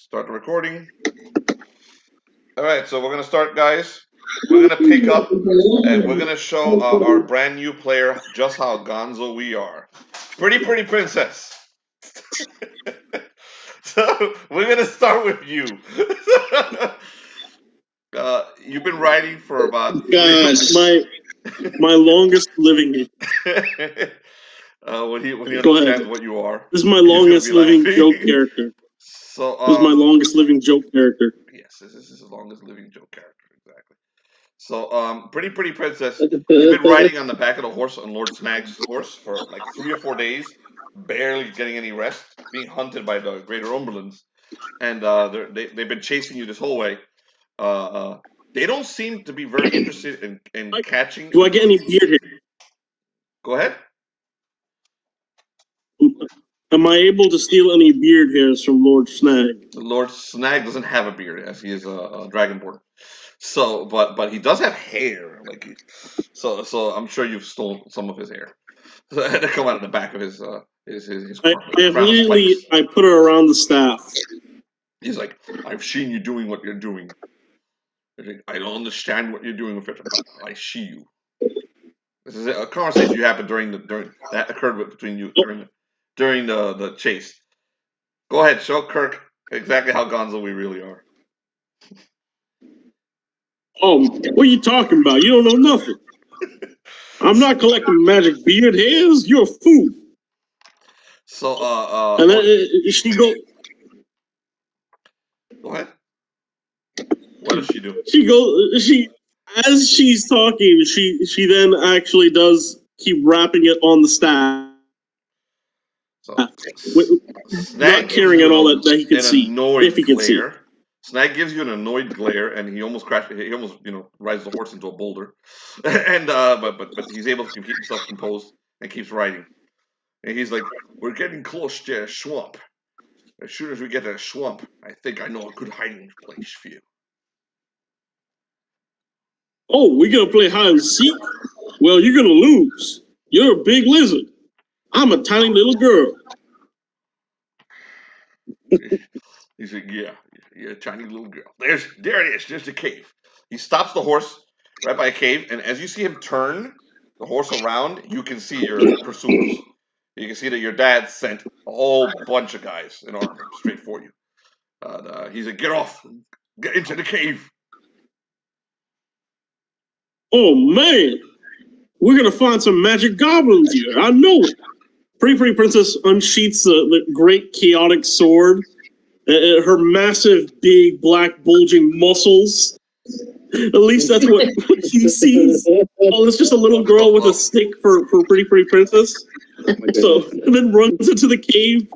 Start the recording. All right, so we're gonna start, guys. We're gonna pick up and we're gonna show our brand new player just how gonzo we are. Pretty princess. So we're gonna start with you. You've been writing for about Gosh, my longest living. when he Go understands ahead. what you are, This is my he's gonna longest be living laughing. joke character. So This is my longest living joke character. yes, this is his longest living joke character, exactly. So pretty princess, you've been riding on the back of the horse on Lord Snag's horse for like 3 or 4 days, barely getting any rest, being hunted by the Greater Umberlands, and they've been chasing you this whole way. They don't seem to be very interested in catching. Do I get any beard hair? Go ahead. Am I able to steal any beard hairs from Lord Snag? Lord Snag doesn't have a beard, as he is a dragonborn. So, but he does have hair, so I'm sure you've stolen some of his hair. So to come out of the back of his I crown of spikes. I put her around the staff. He's like, I've seen you doing what you're doing. I don't understand what you're doing with it, but I see you. This is a conversation you happened during that occurred between you during the chase. Go ahead, show Kirk exactly how gonzo we really are. Oh, what are you talking about? You don't know nothing. I'm not collecting magic beard hairs. You're a fool. So, and then she go. Go ahead. What does she do? As she's talking, she then actually does keep wrapping it on the staff. So, not caring at all that he can see, if he can see. Snag gives you an annoyed glare, and he almost crashes. He almost, rides the horse into a boulder, and but he's able to keep himself composed and keeps riding. And he's like, "We're getting close to a swamp. As soon as we get to a swamp, I think I know a good hiding place for you." Oh, we're gonna play hide and seek? Well, you're gonna lose. You're a big lizard. I'm a tiny little girl. He's like, "Yeah, you're a tiny little girl. There it is. There's the cave." He stops the horse right by a cave, and as you see him turn the horse around, you can see your pursuers. You can see that your dad sent a whole bunch of guys in armor straight for you. He's like, "Get off! Get into the cave!" Oh man, we're gonna find some magic goblins here. I know it. Pretty princess unsheaths the great chaotic sword. Her massive, big, black, bulging muscles. At least that's what he sees. Oh, it's just a little girl with a stick for pretty princess. So, and then runs into the cave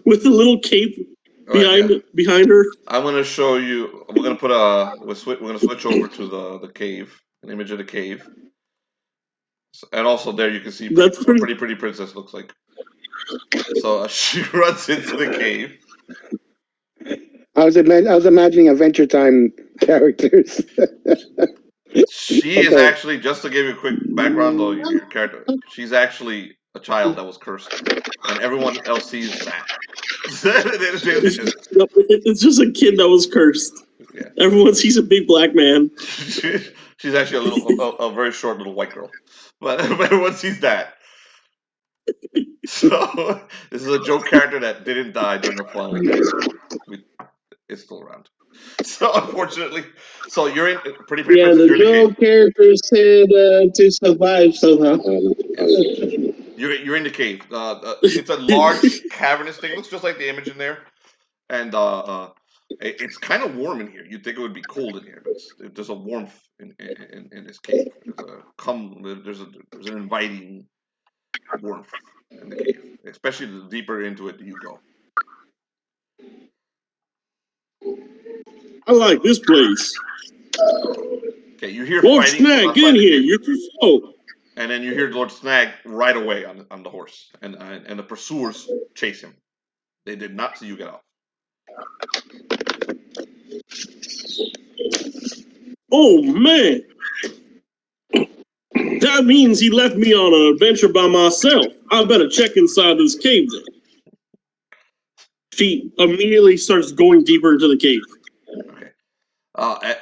with the little cape behind her. I'm gonna show you. We're gonna put we're gonna switch over to the cave, an image of the cave, and also there you can see pretty princess looks like. So she runs into the cave. I was imagining Adventure Time characters. She is actually, just to give you a quick background though, your character, she's actually a child that was cursed, and everyone else sees that. It's just a kid that was cursed. Yeah. Everyone sees a big black man. She's actually a very short little white girl, but everyone sees that. So this is a joke character that didn't die during a fall. It's still around. So unfortunately, so you're in pretty yeah, the joke character said to survive somehow. You're in the cave. It's a large cavernous thing. It looks just like the image in there, and it's kind of warm in here. You'd think it would be cold in here, but there's a warmth in this cave. There's an inviting warmth in the cave, especially the deeper into it you go. I like this place. Okay, you hear Lord fighting. Snag, get in here. You're too slow. And then you hear Lord Snag right away on the horse, and the pursuers chase him. They did not see you get off. Oh man, that means he left me on an adventure by myself. I better check inside this cave then. she immediately starts going deeper into the cave. Okay.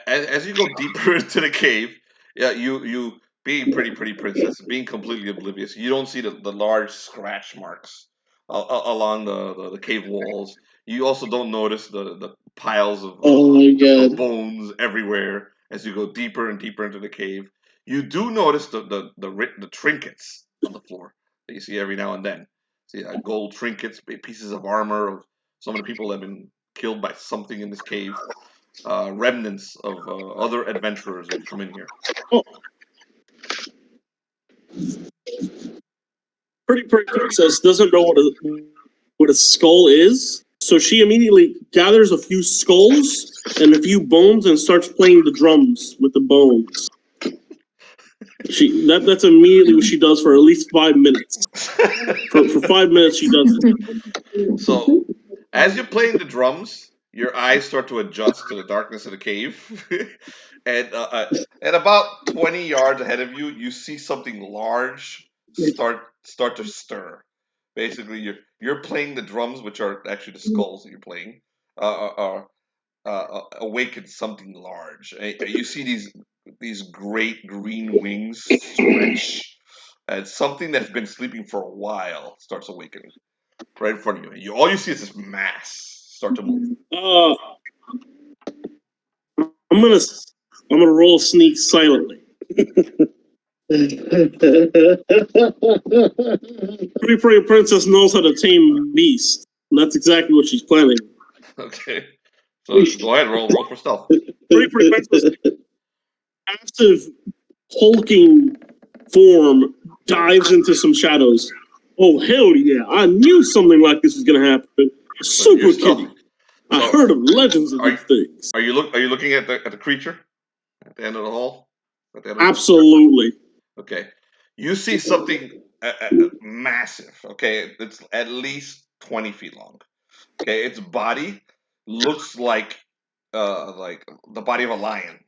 As you go deeper into the cave, yeah, you being pretty princess, being completely oblivious, you don't see the large scratch marks along the cave walls. You also don't notice the piles of bones everywhere as you go deeper and deeper into the cave. You do notice the trinkets on the floor that you see every now and then. See gold trinkets, pieces of armor of some of the people that have been killed by something in this cave. Remnants of other adventurers that have come in here. Oh. Pretty princess doesn't know what a skull is, so she immediately gathers a few skulls and a few bones and starts playing the drums with the bones. That's immediately what she does for at least 5 minutes. For 5 minutes, she does it. So, as you're playing the drums, your eyes start to adjust to the darkness of the cave, and at about 20 yards ahead of you, you see something large start to stir. Basically, you're playing the drums, which are actually the skulls that you're playing. Awaken something large. You see these great green wings stretch, and something that's been sleeping for a while starts awakening right in front of you. All you see is this mass start to move. I'm gonna roll sneak silently. Pretty Pretty Princess knows how to tame beast. And that's exactly what she's planning. Okay. So go ahead, roll for stealth. Pretty Princess, massive hulking form dives into some shadows. Oh hell yeah! I knew something like this was gonna happen. Super kitty. I heard of legends of these things. Are you looking at the creature at the end of the hall? Absolutely. Okay. You see something massive. Okay, it's at least 20 feet long. Okay, its body looks like the body of a lion.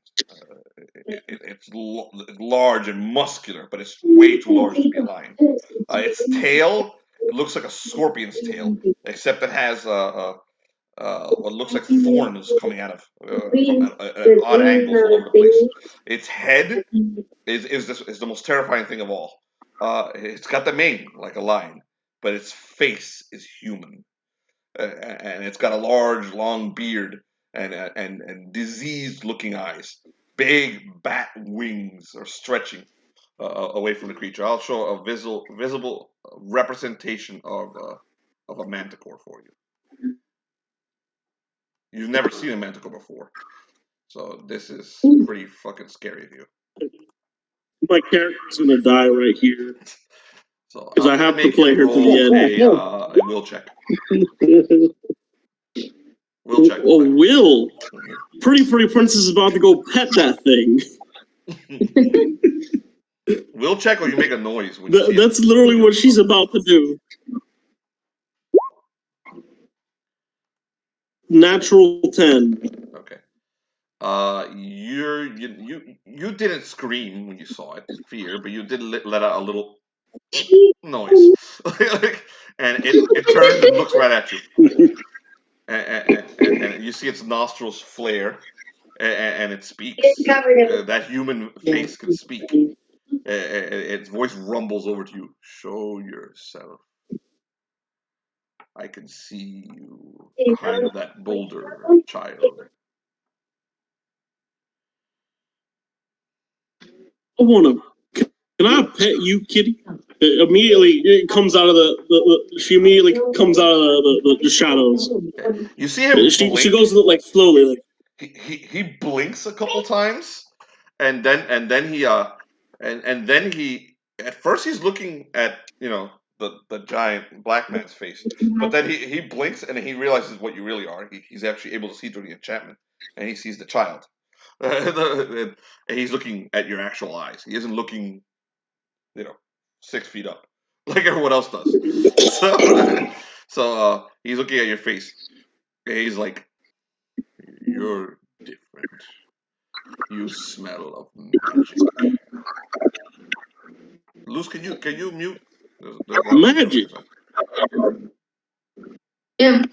It's large and muscular, but it's way too large to be a lion. Its tail looks like a scorpion's tail, except it has what looks like thorns coming out of from at odd angles all over the place. Its head is the most terrifying thing of all. It's got the mane like a lion, but its face is human, and it's got a large, long beard and diseased-looking eyes. Big bat wings are stretching away from the creature. I'll show a visible representation of a manticore for you. You've never seen a manticore before, so this is pretty fucking scary of you. My character's gonna die right here. So because I have to play her to the end. A will check. Will check. Oh, will. Pretty Princess is about to go pet that thing. Will check, or you make a noise. When that's literally what she's about to do. Natural 10. Okay. You didn't scream when you saw it in fear, but you did let out a little noise, and it turns and looks right at you, and you see its nostrils flare, and it speaks. That human face can speak. Its voice rumbles over to you. Show yourself. I can see you behind that boulder, child. I wanna. Can I pet you, kitty? Immediately, it comes out of she immediately comes out of the shadows. Okay. You see him blink. She goes like slowly. Like he blinks a couple times, and then he at first he's looking at the giant black man's face, but then he blinks and he realizes what you really are. He's actually able to see through the enchantment, and he sees the child. And he's looking at your actual eyes. He isn't looking 6 feet up like everyone else does. So he's looking at your face. He's like, "You're different. You smell of magic." Luz, can you mute? There's magic. Yeah.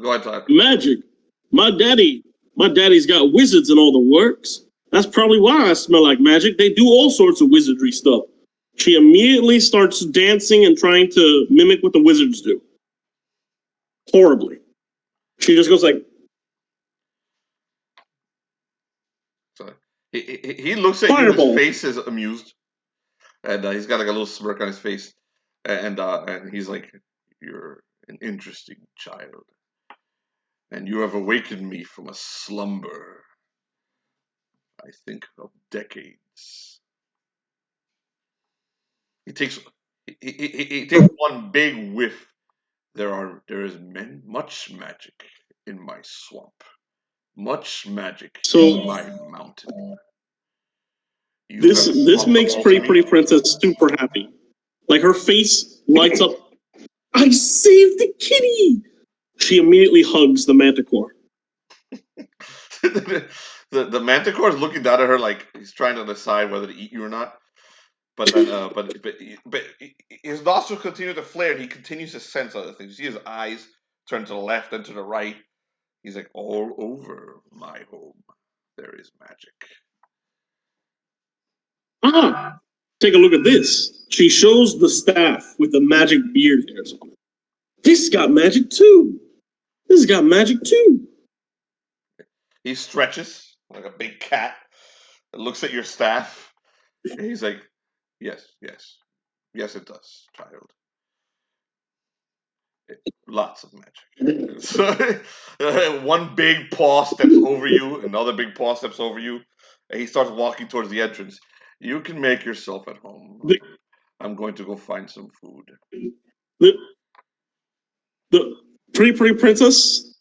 Go ahead, Todd. Magic. My daddy's got wizards in all the works. That's probably why I smell like magic. They do all sorts of wizardry stuff. She immediately starts dancing and trying to mimic what the wizards do. Horribly. She just goes like, So he looks at Fireball. you. His face is amused, and he's got like a little smirk on his face, and he's like, "You're an interesting child, and you have awakened me from a slumber. I think of decades." He takes he takes one big whiff. There is much magic in my swamp, much magic So- in my mountain. You this have this come makes to Pretty me. Pretty Princess super happy. Like her face lights up. I saved the kitty! She immediately hugs the manticore. The manticore is looking down at her like he's trying to decide whether to eat you or not. But then, but his nostrils continue to flare, and he continues to sense other things. You see his eyes turn to the left and to the right. He's like, all over my home, there is magic. Ah, take a look at this. She shows the staff with the magic beard hairs on it. This got magic too. This has got magic too. He stretches like a big cat and looks at your staff. And he's like, yes, yes, yes, it does, child. Lots of magic. So, one big paw steps over you, another big paw steps over you, and he starts walking towards the entrance. You can make yourself at home. I'm going to go find some food. The Pretty Pretty Princess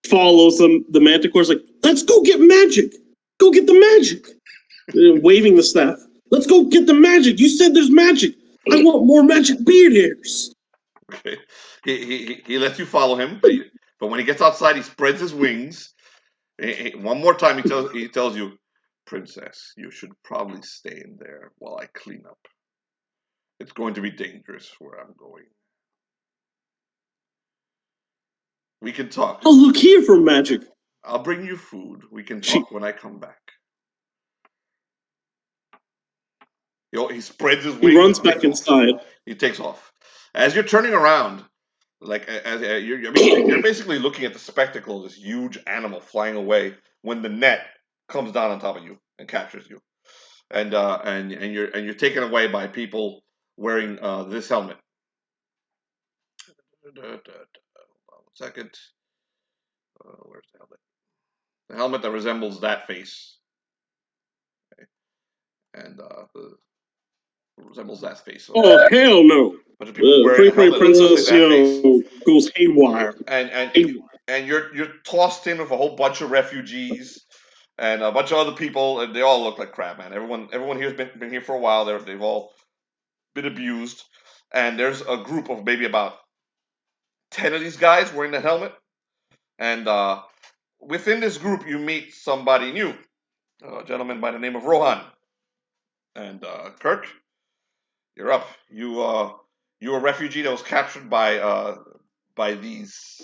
follows the manticore's like, let's go get magic. Go get the magic. Waving the staff. Let's go get the magic. You said there's magic. I want more magic beard hairs. Okay, he lets you follow him, but when he gets outside, he spreads his wings. One more time, he tells you, Princess, you should probably stay in there while I clean up. It's going to be dangerous where I'm going. We can talk. Oh, look here for magic. I'll bring you food. We can talk when I come back. He spreads his wings. He runs back inside. He takes off. As you're turning around, you're basically looking at the spectacle of this huge animal flying away when the net comes down on top of you and captures you, and you're taken away by people wearing this helmet. Hold on 1 second. Where's the helmet? The helmet that resembles that face. Okay. And resembles that face. So hell no. bunch of people wearing a helmet Princess, like that face. goes haywire. And you're tossed in with a whole bunch of refugees and a bunch of other people, and they all look like crap, man. Everyone here's been here for a while. They've all been abused, and there's a group of maybe about 10 of these guys wearing the helmet, and within this group you meet somebody new, a gentleman by the name of Rohan, and Kirk, you're up. You a refugee that was captured by these.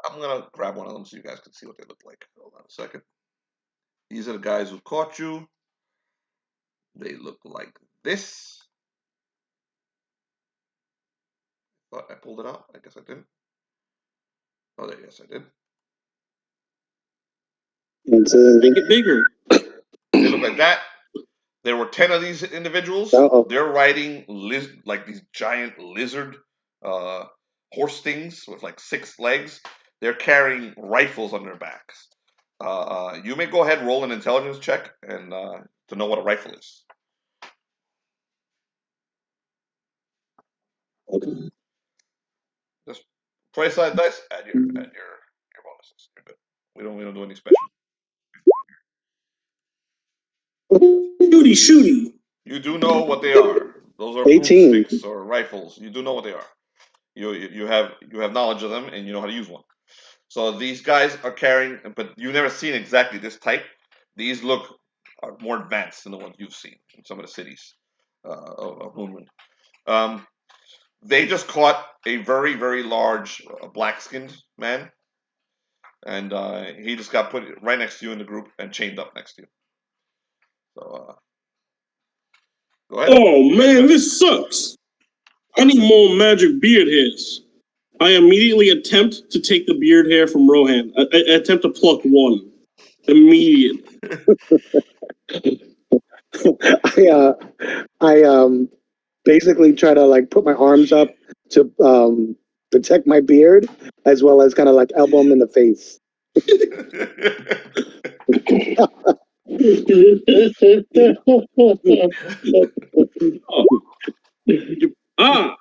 I'm gonna grab one of them so you guys can see what they look like. Hold on a second. These are the guys who caught you. They look like this. Thought I pulled it out. I guess I didn't. Oh, there. Yes, I did. Make it bigger. They look like that. There were 10 of these individuals. Uh-oh. They're riding like these giant lizard horse things with like 6 legs. They're carrying rifles on their backs. You may go ahead and roll an intelligence check and to know what a rifle is. Okay. Just play side dice. Add your bonuses. You're good. We don't do any special. Shooty. You do know what they are. Those are 18. boomsticks or rifles. You do know what they are. You have knowledge of them and you know how to use one. So these guys are carrying, but you've never seen exactly this type. These look are more advanced than the ones you've seen in some of the cities of Moonwind. They just caught a very, very large black-skinned man, and he just got put right next to you in the group and chained up next to you. So go ahead. Oh man, this sucks. I need more magic beard hairs. I immediately attempt to take the beard hair from Rohan. I attempt to pluck one. Immediately. I basically try to like put my arms up to protect my beard, as well as kind of like elbow him in the face. Ah,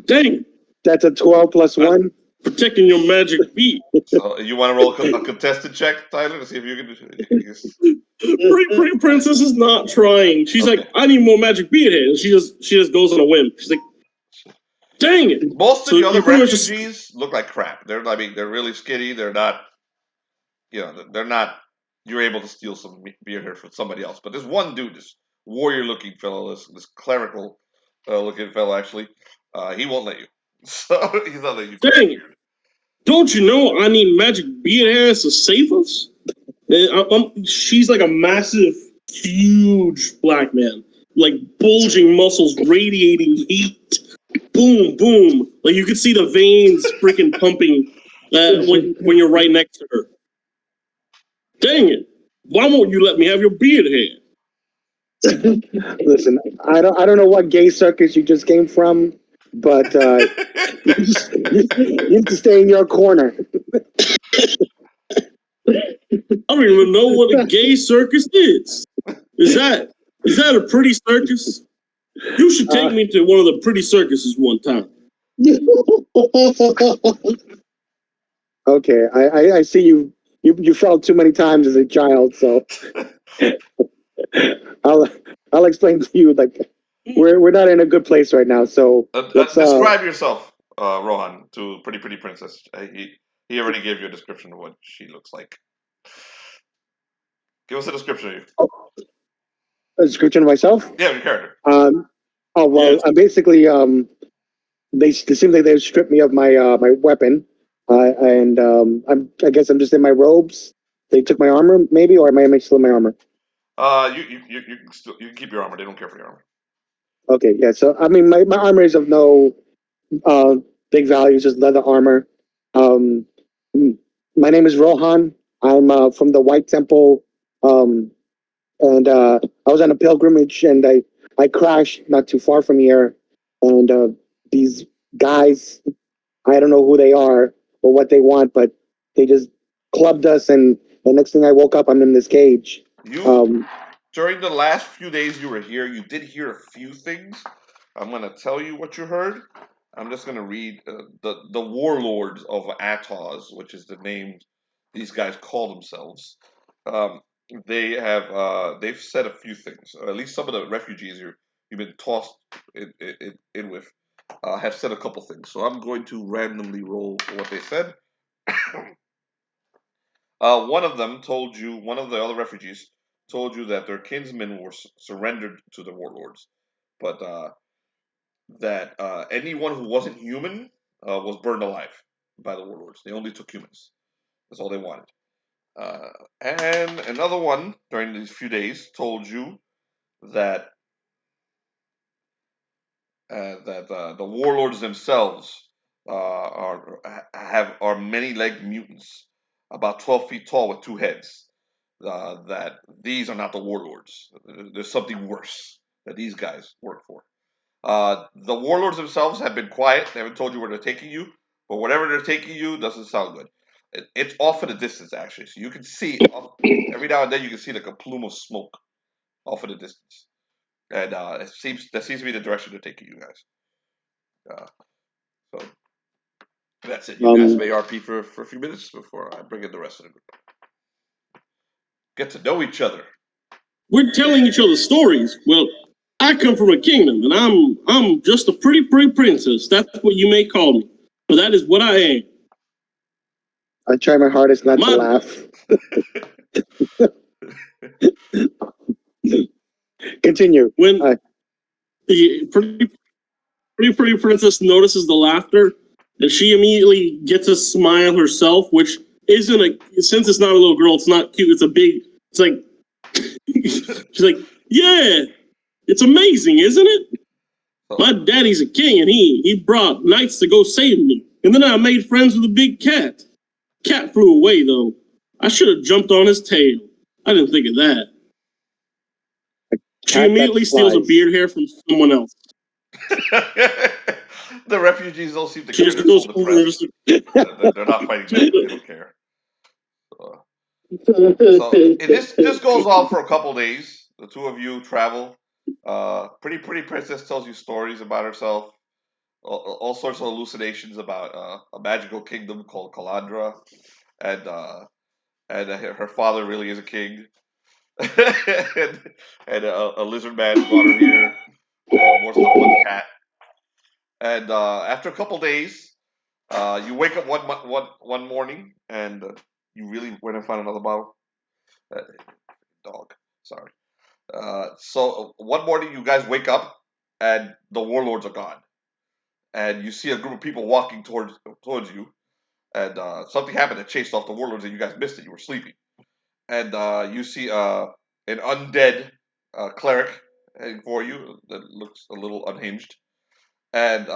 dang. That's a 12 plus 1. Protecting your magic beat. So you want to roll a contested check, Tyler, to see if you can. Pretty Princess is not trying. She's Okay. like, I need more magic beard hair. And she just goes on a whim. She's like, dang it. Most of So the other you pretty much refugees look like crap. They're really skinny. They're not, they're not. You're able to steal some beard hair from somebody else. But there's one dude, this warrior-looking fellow, this clerical-looking fellow, actually. He won't let you. So he's not letting you. Dang it. Don't you know I need magic beard hairs to save us? She's like a massive, huge black man. Like bulging muscles, radiating heat. Boom, boom. Like you could see the veins freaking pumping when you're right next to her. Dang it. Why won't you let me have your beard hair? Listen, I don't know what gay circus you just came from, but you need to stay in your corner. I don't even know what a gay circus is. Is that a pretty circus? You should take me to one of the pretty circuses one time. Okay, I see you fell too many times as a child, so I'll explain to you. Like we're not in a good place right now, so describe yourself, Rohan, to Pretty Princess. He already gave you a description of what she looks like. Give us a description of you. A description of myself? Yeah, your character. I'm basically it seems like they stripped me of my my weapon, and I guess I'm just in my robes. They took my armor, maybe, or am I still in my armor? You can keep your armor. They don't care for your armor. Okay, yeah. So I mean, my armor is of no big value, just leather armor. My name is Rohan. I'm from the White Temple, and I was on a pilgrimage, and I crashed not too far from here, and these guys, I don't know who they are or what they want, but they just clubbed us, and the next thing I woke up, I'm in this cage. During the last few days you were here, you did hear a few things. I'm going to tell you what you heard. I'm just going to read the Warlords of Atoz, which is the name these guys call themselves. They've said a few things. Or at least some of the refugees you've been tossed in with have said a couple things. So I'm going to randomly roll what they said. One of the other refugees told you that their kinsmen were surrendered to the warlords, but that anyone who wasn't human was burned alive by the warlords. They only took humans. That's all they wanted. And another one during these few days told you that the warlords themselves are many-legged mutants, about 12 feet tall with two heads. That these are not the warlords. There's something worse that these guys work for. The warlords themselves have been quiet. They haven't told you where they're taking you, but whatever they're taking you doesn't sound good. It's off in the distance, actually, so you can see every now and then you can see like a plume of smoke off in the distance, and that seems to be the direction they're taking you guys. So that's it. You guys may RP for a few minutes before I bring in the rest of the group. Get to know each other. We're telling each other stories. Well, I come from a kingdom, and I'm just a pretty princess. That's what you may call me. But that is what I am. I try my hardest not to laugh. Continue. When pretty pretty princess notices the laughter, and she immediately gets a smile herself, which isn't since it's not a little girl, it's not cute. It's a big. It's like she's like, yeah, it's amazing, isn't it? My daddy's a king, and he brought knights to go save me. And then I made friends with a big cat. Cat flew away, though. I should have jumped on his tail. I didn't think of that. She immediately steals a beard hair from someone else. The refugees don't seem to care. They're so depressed. They're not fighting back. They don't care. So this goes on for a couple days. The two of you travel. Pretty princess tells you stories about herself. All sorts of hallucinations about a magical kingdom called Kalandra, and her father really is a king, and a lizard man's got her here, and more stuff about the cat. And after a couple days, you wake up one morning, and you really went and found another bottle. Dog, sorry. So one morning, you guys wake up, and the warlords are gone, and you see a group of people walking towards you, and something happened that chased off the warlords, and you guys missed it. You were sleeping, and you see an undead cleric heading for you that looks a little unhinged, and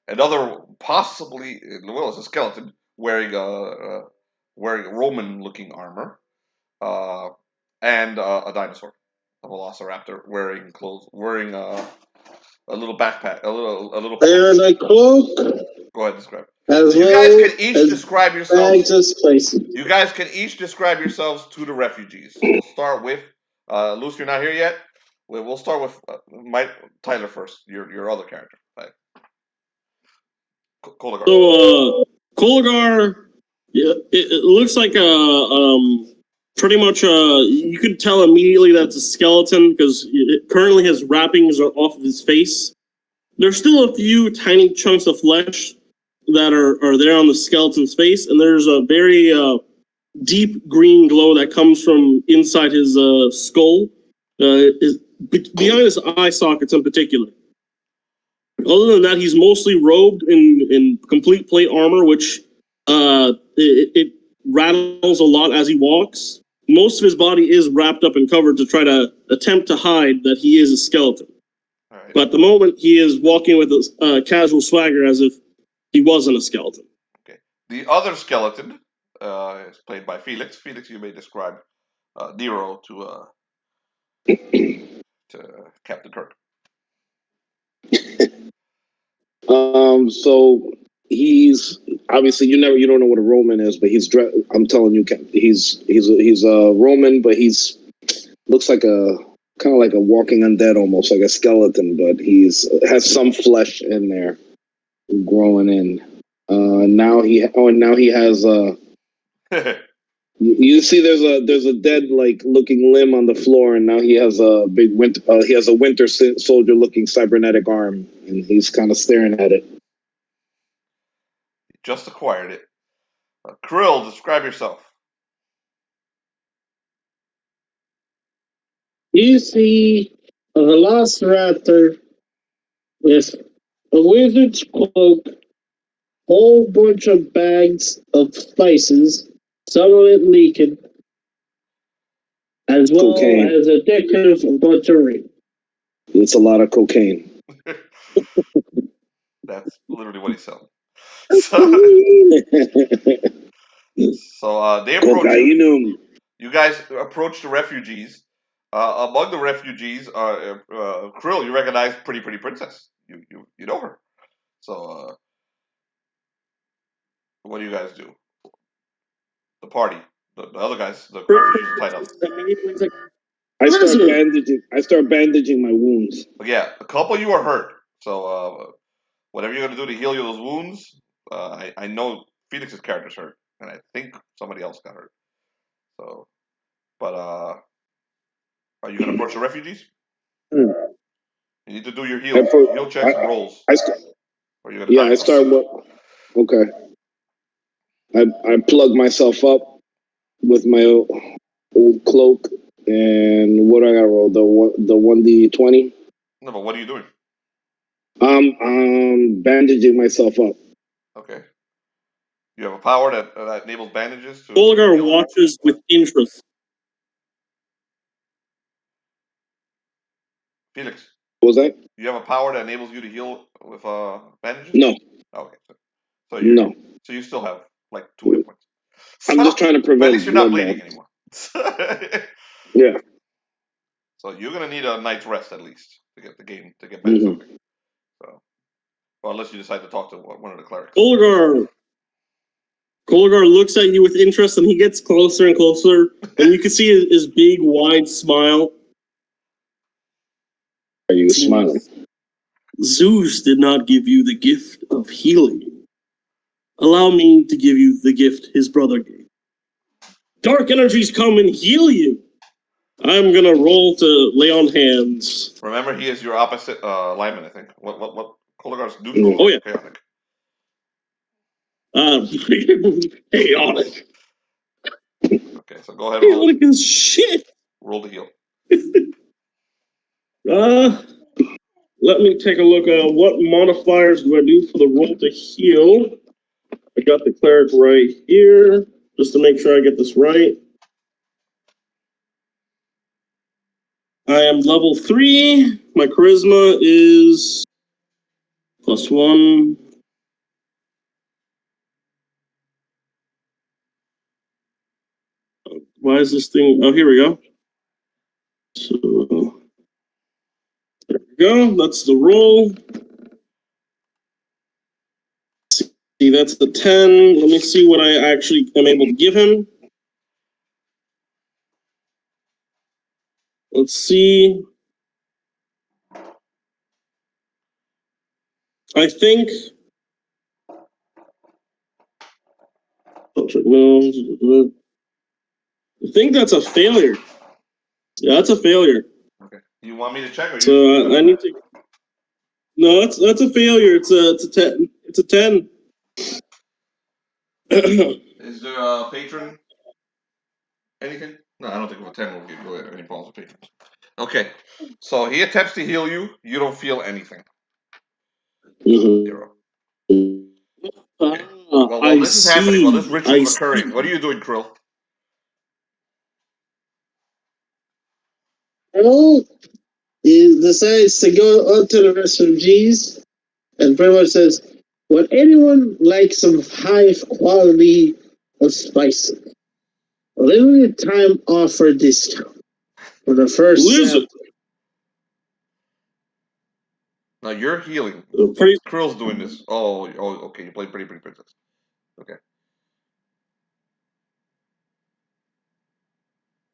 another possibly, well, it's a skeleton wearing Roman-looking armor, and a dinosaur, a velociraptor wearing a little backpack, a little. There's a cloak. Go ahead, describe. As You well guys can each describe yourselves. You guys can each describe yourselves to the refugees. We'll start with Luce. You're not here yet. We'll start with Tyler first. Your other character. Right. Koligar. So, Koligar, yeah, it looks like pretty much you could tell immediately that's a skeleton because it currently has wrappings off of his face. There's still a few tiny chunks of flesh that are there on the skeleton's face, and there's a very deep green glow that comes from inside his skull, behind his eye sockets in particular. Other than that, he's mostly robed in complete plate armor, which it rattles a lot as he walks. Most of his body is wrapped up and covered to try to attempt to hide that he is a skeleton. Right. But at the moment, he is walking with a casual swagger as if he wasn't a skeleton. Okay. The other skeleton is played by Felix. Felix, you may describe Nero to Captain Kirk. So he's obviously you don't know what a Roman is, but I'm telling you, he's a Roman, but he's looks like a kind of like a walking undead, almost like a skeleton, but has some flesh in there growing in. Now he has you see there's a dead like looking limb on the floor, and now he has a big winter soldier looking cybernetic arm, and he's kind of staring at it. Just acquired it. Krill, describe yourself. You see a velociraptor with a wizard's cloak, whole bunch of bags of spices, some of it leaking, as well as a decorative bunch of rings. It's a lot of cocaine. That's literally what he's selling. So they approach you. You guys approach the refugees. Among the refugees are Krill. You recognize Pretty Princess. You know her. So what do you guys do? The party. The other guys. The refugees are tied up. I start bandaging my wounds. But yeah, a couple of you are hurt. So whatever you're gonna do to heal those wounds, I know Felix's character's hurt, and I think somebody else got hurt. So, but are you gonna approach the refugees? You need to do your heal checks and rolls. I start. Okay. I plug myself up with my old cloak, and what do I got to roll? The 1d20? No, but what are you doing? Bandaging myself up. Okay. You have a power that enables bandages to. Koligar watches with interest. Felix. What was that? You have a power that enables you to heal with bandages? No. Okay. So you No. So you still have like 2 hit points. I'm just trying to But prevent at least you're not blood bleeding loss. anymore. Yeah. So you're gonna need a night's rest at least to get back something. So, well, unless you decide to talk to one of the clerics. Koligar looks at you with interest, and he gets closer and closer, and you can see his big, wide smile. Are you smiling? Zeus did not give you the gift of healing. Allow me to give you the gift his brother gave. Dark energies come and heal you. I'm gonna roll to lay on hands. Remember, he is your opposite lineman, I think. What Koligar's neutral? Oh yeah. Chaotic. Chaotic. Okay, so go ahead and roll. Chaotic is shit. Roll to heal. Let me take a look at what modifiers do I do for the roll to heal. I got the cleric right here, just to make sure I get this right. I am level 3. My charisma is +1. Why is this thing? Oh, here we go. So there we go. That's the roll. See, that's the 10. Let me see what I actually am able to give him. Let's see. I think. No. I think that's a failure. Yeah, that's a failure. Okay. You want me to check? Or So you I need to. No, that's a failure. It's a 10. It's a 10. Is there a patron? Anything? No, I don't think a 10 will give you any problems with patrons. Okay, so he attempts to heal you. You don't feel anything. Nero. Okay. While this is happening, while this ritual is occurring, what are you doing, Krill? Well, he decides to go on to the refugees and pretty much says, would anyone like some high quality of spices? Limited time offer discount for the first sample. Now you're healing. Krill's doing this. Oh, okay. You play Pretty Princess. Okay.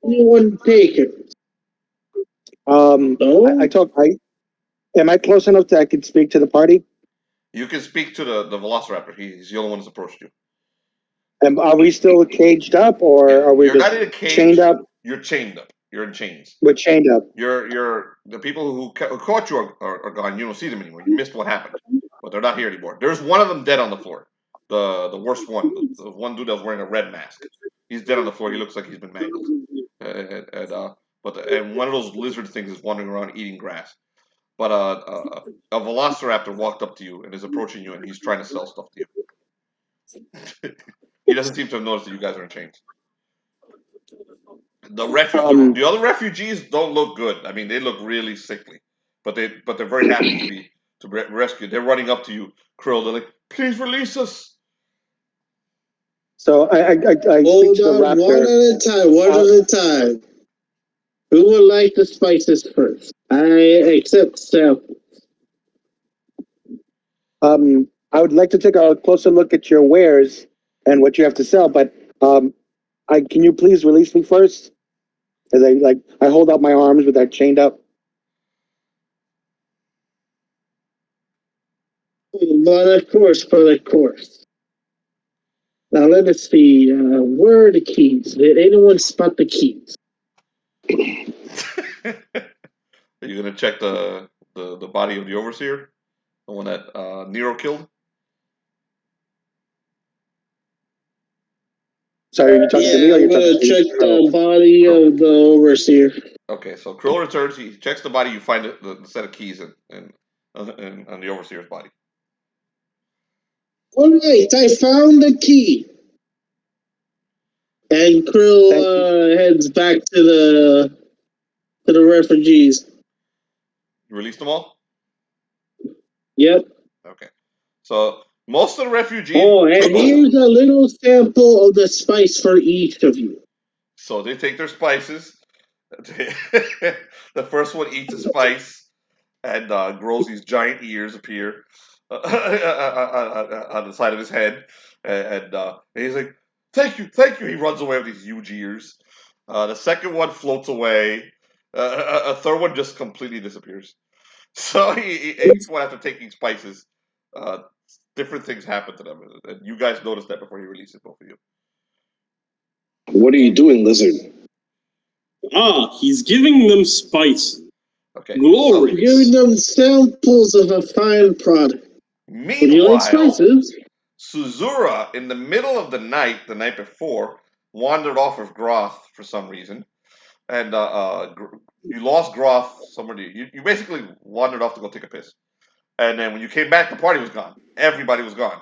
Anyone take it? Am I close enough that I can speak to the party? You can speak to the Velociraptor. He's the only one who's approached you. And are we still caged up, or are we You're just not in a cage. chained up? You're chained up. You're in chains. We're chained up. You're the people who caught you are gone. You don't see them anymore. You missed what happened, but they're not here anymore. There's one of them dead on the floor. The worst one. The one dude that was wearing a red mask. He's dead on the floor. He looks like he's been mangled. And one of those lizard things is wandering around eating grass. But a Velociraptor walked up to you and is approaching you, and he's trying to sell stuff to you. He doesn't seem to have noticed that you guys are in chains. The other refugees don't look good. I mean, they look really sickly, but they're very happy to be rescued. They're running up to you, Krill. They're like, "Please release us." So I hold on, one at a time. One at a time. Who would like the spices first? I accept samples. I would like to take a closer look at your wares and what you have to sell, but can you please release me first? As I hold out my arms with that chained up. But of course. Now let us see. Where are the keys? Did anyone spot the keys? Are you gonna check the body of the overseer, the one that Nero killed? Sorry, are you talking to me, or I'm you're gonna talking check to the body of the overseer. Okay, so Krill returns. He checks the body. You find the set of keys, and on the overseer's body. All right, I found the key. And Krill heads back to the refugees. You released them all? Yep. Okay. So most of the refugees. Oh, and here's a little sample of the spice for each of you. So they take their spices. The first one eats a spice and grows these giant ears appear on the side of his head, and he's like, "Thank you, thank you." He runs away with these huge ears. The second one floats away. A third one just completely disappears. So each one after taking spices, different things happen to them, and you guys noticed that before he releases both of you. What are you doing, lizard? He's giving them spice. Okay. Glory. Giving them samples of a fine product. Would you like Meanwhile, spices? Suzurra, in the middle of the night before, wandered off of Groth for some reason, and you lost Groth somewhere. You basically wandered off to go take a piss, and then when you came back, the party was gone. Everybody was gone.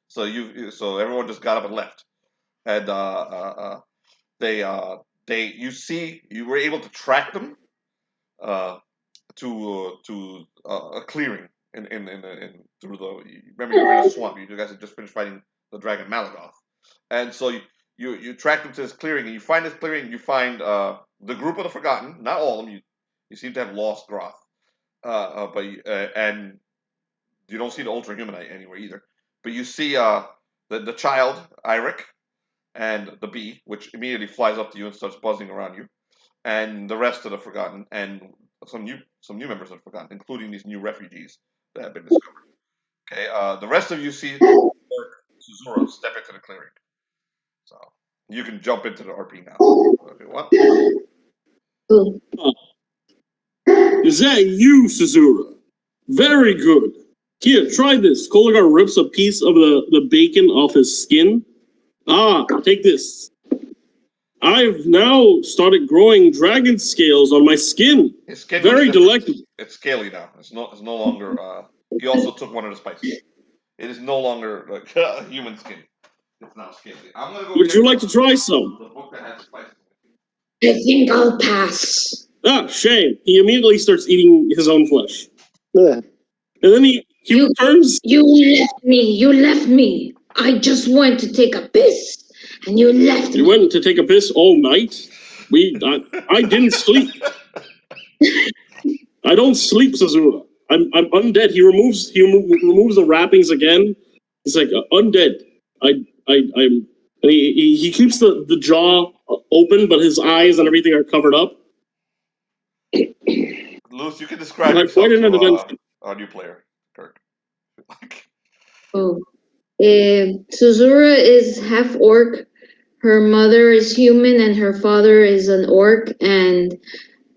So everyone just got up and left, and you were able to track them to a clearing in through the. Remember, you were in a swamp. You guys had just finished fighting the dragon Malagoth, and so you track them to this clearing, and you find this clearing. You find the group of the Forgotten. Not all of them. You seem to have lost Groth, and you don't see the Ultra Humanite anywhere either. But you see the child Irek and the bee, which immediately flies up to you and starts buzzing around you, and the rest of the Forgotten, and some new members of the Forgotten, including these new refugees that have been discovered. Okay, the rest of you see Suzurra step into the clearing, so you can jump into the RP now if you want. Is that you, Suzurra? Very good. Here, try this. Koligar rips a piece of the bacon off his skin. Take this. I've now started growing dragon scales on my skin. His skin Very delectable. It's scaly now. It's no longer. He also took one of the spices. It is no longer like human skin. It's now scaly. I'm gonna go. Would you like to try some? The book that has spices. I think I'll pass. Shame. He immediately starts eating his own flesh. Yeah. And then he returns. You left me. I just went to take a piss, and you left me. You went to take a piss all night? I didn't sleep. I don't sleep, Suzurra. I'm undead. He removes the wrappings again. He's like undead. I'm. And he keeps the jaw open, but his eyes and everything are covered up. Luce, you can describe yourself to our new player, Kirk. Suzurra is half orc. Her mother is human, and her father is an orc. And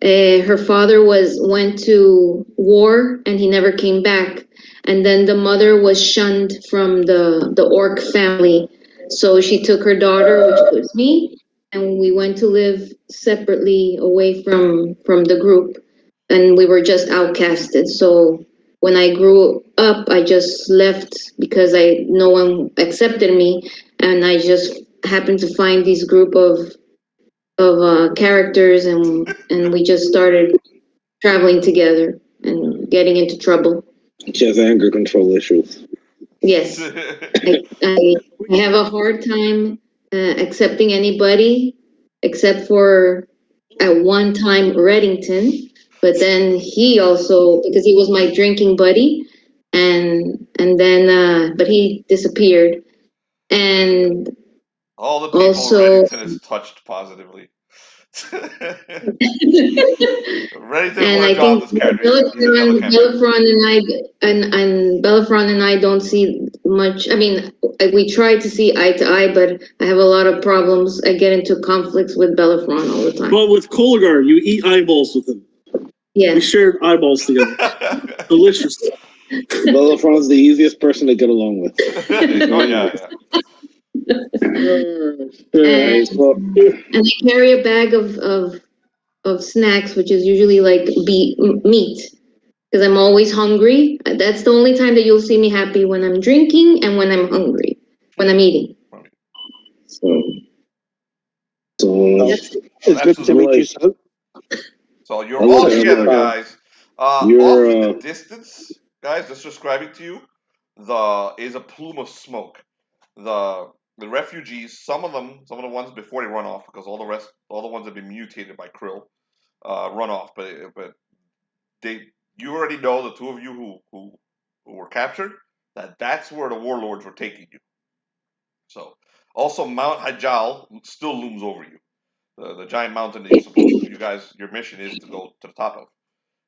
her father went to war, and he never came back. And then the mother was shunned from the orc family, so she took her daughter, which was me, and we went to live separately away from the group, and we were just outcasted. So when I grew up, I just left because no one accepted me, and I just happened to find this group of characters, and we just started traveling together and getting into trouble. She has anger control issues. Yes, I have a hard time accepting anybody, except for at one time Reddington. But then he also, because he was my drinking buddy, and then but he disappeared. And all the people Reddington has touched positively. And I think Belafron and I don't see much. I mean, we try to see eye to eye, but I have a lot of problems. I get into conflicts with Belafron all the time. But with Koligar, you eat eyeballs with him. Yeah, we shared eyeballs together. Delicious. Belafron's the easiest person to get along with. Oh yeah. And I carry a bag of snacks, which is usually like meat, because I'm always hungry. That's the only time that you'll see me happy, when I'm drinking and when I'm hungry, when I'm eating. So It's good to meet you, sir. So you're I all like- together, guys. You're, Off in the distance, guys, just describing to you, is a plume of smoke. The refugees, some of the ones before they run off, because all the ones have been mutated by Krill, run off. But you already know, the two of you who were captured, that's where the warlords were taking you. So also Mount Hajal still looms over you. The giant mountain that your mission is to go to the top of,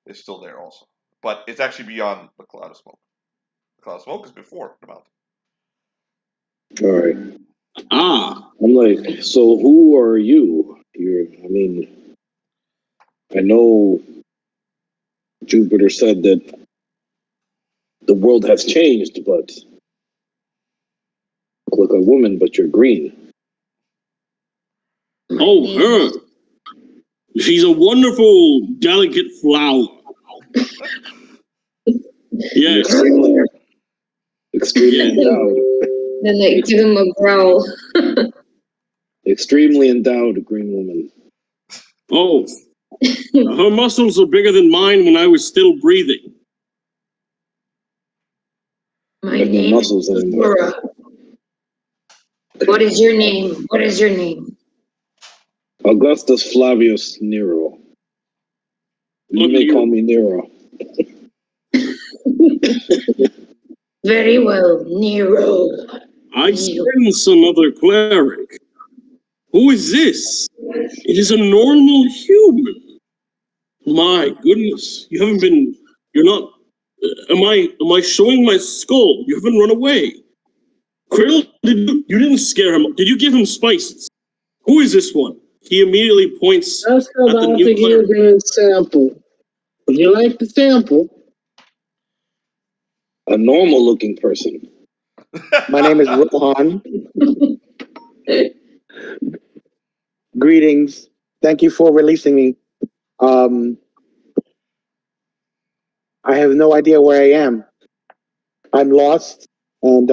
is still there also. But it's actually beyond the cloud of smoke. The cloud of smoke is before the mountain. all right. I'm like, so who are you? I know Jupiter said that the world has changed, but you look like a woman, but you're green. Oh, her. She's a wonderful, delicate flower. Yes. Extremely endowed. then they give him a growl. Extremely endowed green woman. Oh, her muscles are bigger than mine when I was still breathing. My There's no name is muscles anymore. Suzurra. What is your name? What is your name? Augustus Flavius Nero. You may call me Nero. Very well, Nero. I sense another cleric. Who is this? It is a normal human. My goodness, you're not, am I showing my skull? You haven't run away. Krill, you didn't scare him. Did you give him spices? Who is this one? He immediately points That's at the about new to cleric. give you a sample. Would you like the sample? A normal looking person. My name is Rohan. Greetings. Thank you for releasing me. I have no idea where I am. I'm lost, and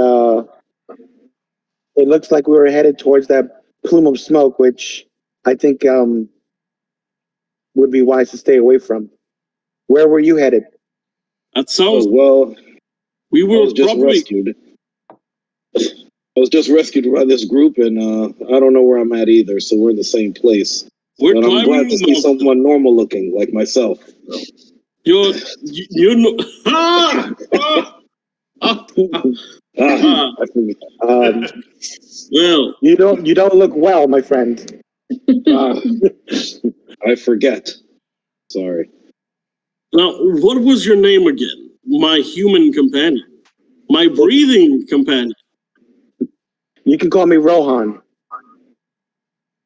it looks like we were headed towards that plume of smoke, which I think would be wise to stay away from. Where were you headed? That sounds. Well, we were I was just rescued. I was just rescued by this group, and I don't know where I'm at either, so we're in the same place. But I'm glad to see someone normal looking like myself. You're no. Well, you don't look well, my friend. I forget. Sorry. Now, what was your name again? My human companion. My breathing companion. You can call me Rohan.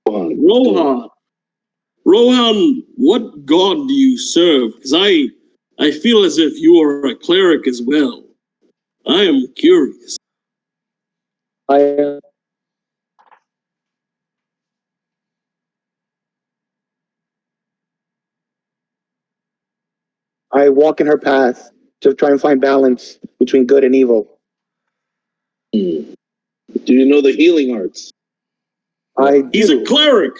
Rohan. Rohan, what god do you serve? Because I feel as if you are a cleric as well. I am curious. I walk in her path to try and find balance between good and evil. Do you know the healing arts? He's a cleric.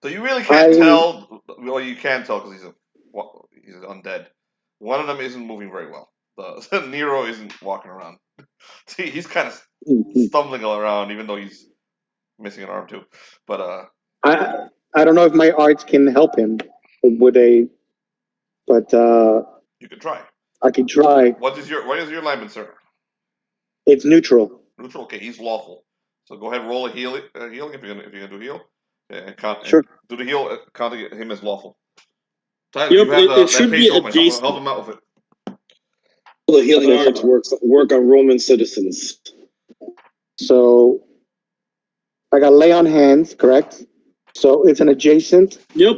So you really can't tell. Well, you can tell because he's undead. One of them isn't moving very well. Nero isn't walking around. See, he's kind of stumbling around, even though he's missing an arm too. But I don't know if my arts can help him. Would they? But you could try. I can try. What is your alignment, sir? It's neutral. Neutral. Okay, he's lawful. So go ahead, roll a healing if you're gonna do heal. And count. Sure. And do the heal, counting him as lawful. Tyler, Yep, you have it should page be open. adjacent. Help him out with it. The healing arts work on Roman citizens. So I got lay on hands, correct? So it's an adjacent. Yep.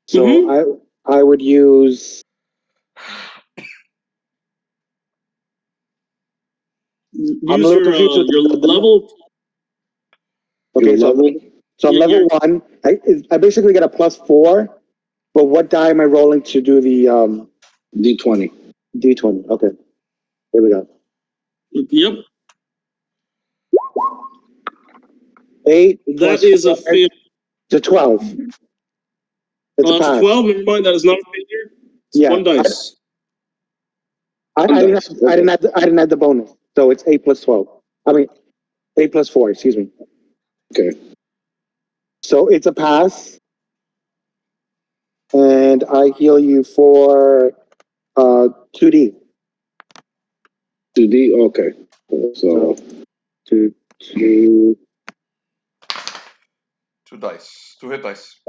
So I would use. I'm a little confused with your level. Okay, so I'm level 1. I basically get a +4 But what die am I rolling to do the D20. D20? Okay, here we go. Yep. 8. That is a failure. To 12. It's a That's pass. 12. Never mind. That is not a failure. It's Yeah. one dice. I didn't add the bonus, so it's 8 plus 12. I mean, 8 plus 4. Excuse me. Okay. So it's a pass, and I heal you for 2D. 2D. Okay. So 2. 2 dice. 2 hit dice.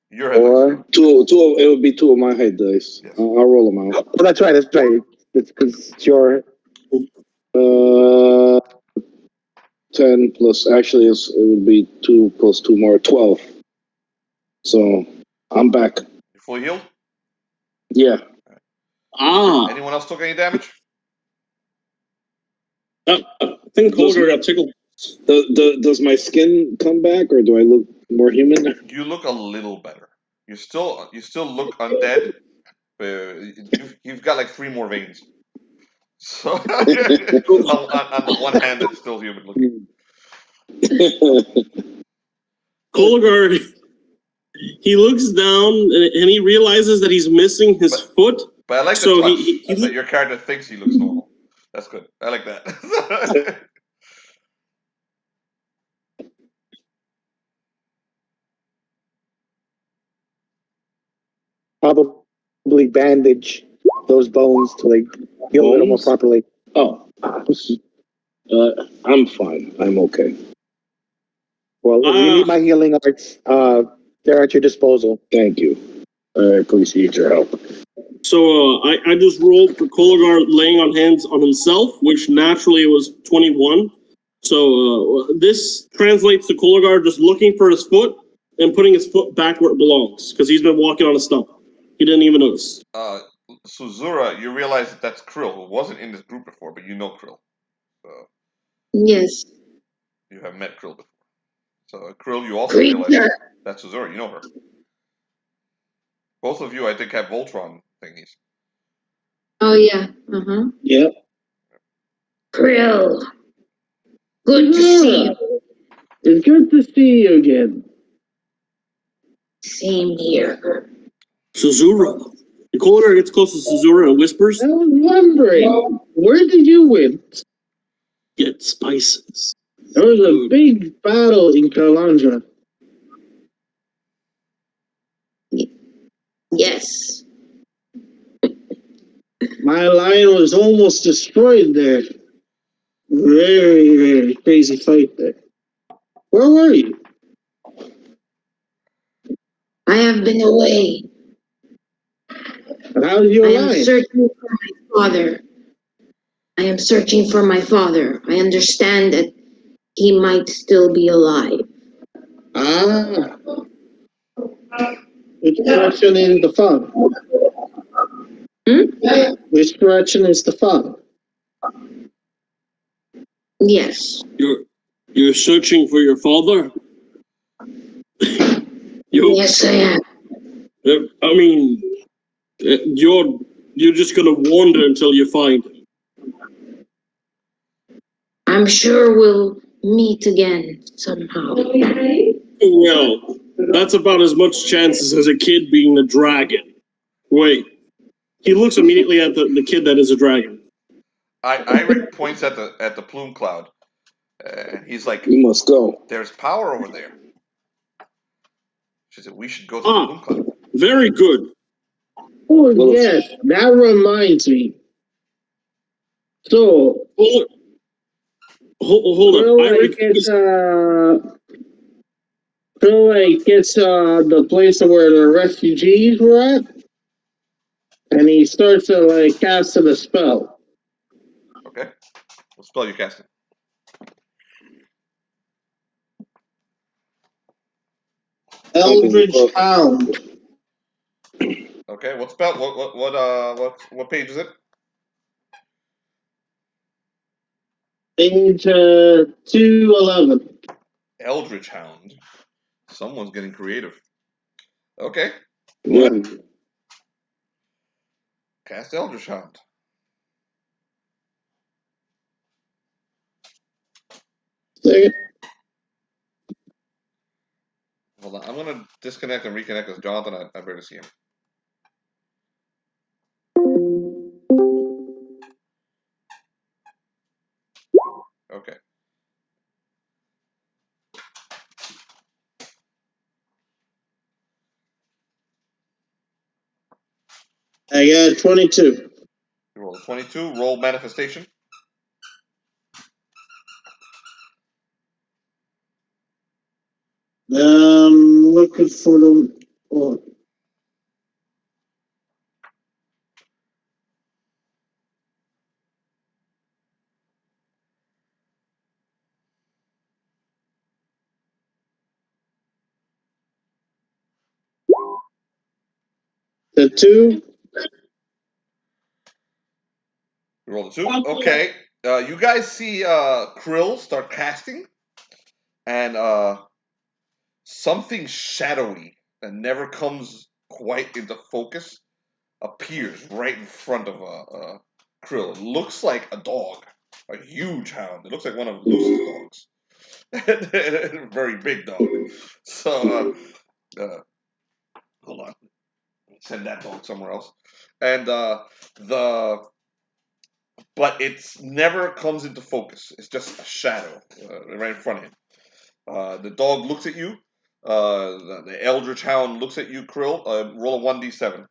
Your hit Or dice. two. It would be 2 of my hit dice. Yes. I'll roll them out. oh, that's right. It's because it's your 10 plus. Actually, it would be 2 plus 2 more. 12. So I'm back. You fully healed? Yeah. Ah. Anyone else took any damage? I think Koligar got tickled. Does my skin come back, or do I look more human? You look a little better. You still look undead. You've got like 3 more veins. So on the one hand, it's still human looking. Koligar, he looks down and he realizes that he's missing his foot. But I like So the touch he that your character thinks he looks normal. That's good. I like that. probably bandage those bones to like heal a little more Bones? properly. Oh. I'm fine. I'm okay. Well, if you need my healing arts, they're at your disposal. Thank you. I appreciate your help. So I just rolled for Koligar laying on hands on himself, which naturally was 21. So this translates to Koligar just looking for his foot and putting his foot back where it belongs, because he's been walking on a stump. He didn't even notice. Suzurra, you realize that that's Krill, who wasn't in this group before, but you know Krill. So Yes. you have met Krill before. So Krill, you also realize that's Suzurra. You know her. Both of you, I think, have Voltron thingies. Oh yeah. Uh-huh. Yep. Krill. Good to see you. It's good to see you again. Same here. Suzurra. The Koligar gets close to Suzurra and whispers, I was wondering, where did you win? "Get spices." There was a big battle in Kalandra. Yes. My lion was almost destroyed there. Very, very crazy fight there. Where were you? I have been away. And how's your I am lion? searching for my father. I am searching for my father. I understand that he might still be alive. Ah. Which direction is the father? Which direction is the father? Yes. You're searching for your father? Yes, I am. I mean, you're just gonna wander until you find him. I'm sure we'll meet again somehow. Well, that's about as much chances as a kid being a dragon. Wait. He looks immediately at the kid that is a dragon. Irek points at the plume cloud, and he's like, "You must go." "There's power over there." She said, "We should go to the plume cloud." Very good. Oh, yes. That reminds me. So, Hold up. Irek gets the place where the refugees were at, and he starts to cast a spell. Okay. What spell you casting? Eldritch Hound. Okay. What spell? What page is it? Page 211. Eldritch Hound. Someone's getting creative. Okay. Yeah. Cast Eldritch Hound. Second. Hold on, I'm gonna disconnect and reconnect with Jonathan. I barely see him. Okay. I got 22. You roll a 22. Roll manifestation. Looking for the. Oh, the 2. You roll a 2. Okay. You guys see Krill start casting, and something shadowy that never comes quite into focus appears right in front of Krill. It looks like a dog, a huge hound. It looks like one of Lucy's dogs. Very big dog. So, hold on. Send that dog somewhere else. And but it's never comes into focus. It's just a shadow right in front of him. The dog looks at you. The Eldritch Hound looks at you, Krill. Roll a 1d7.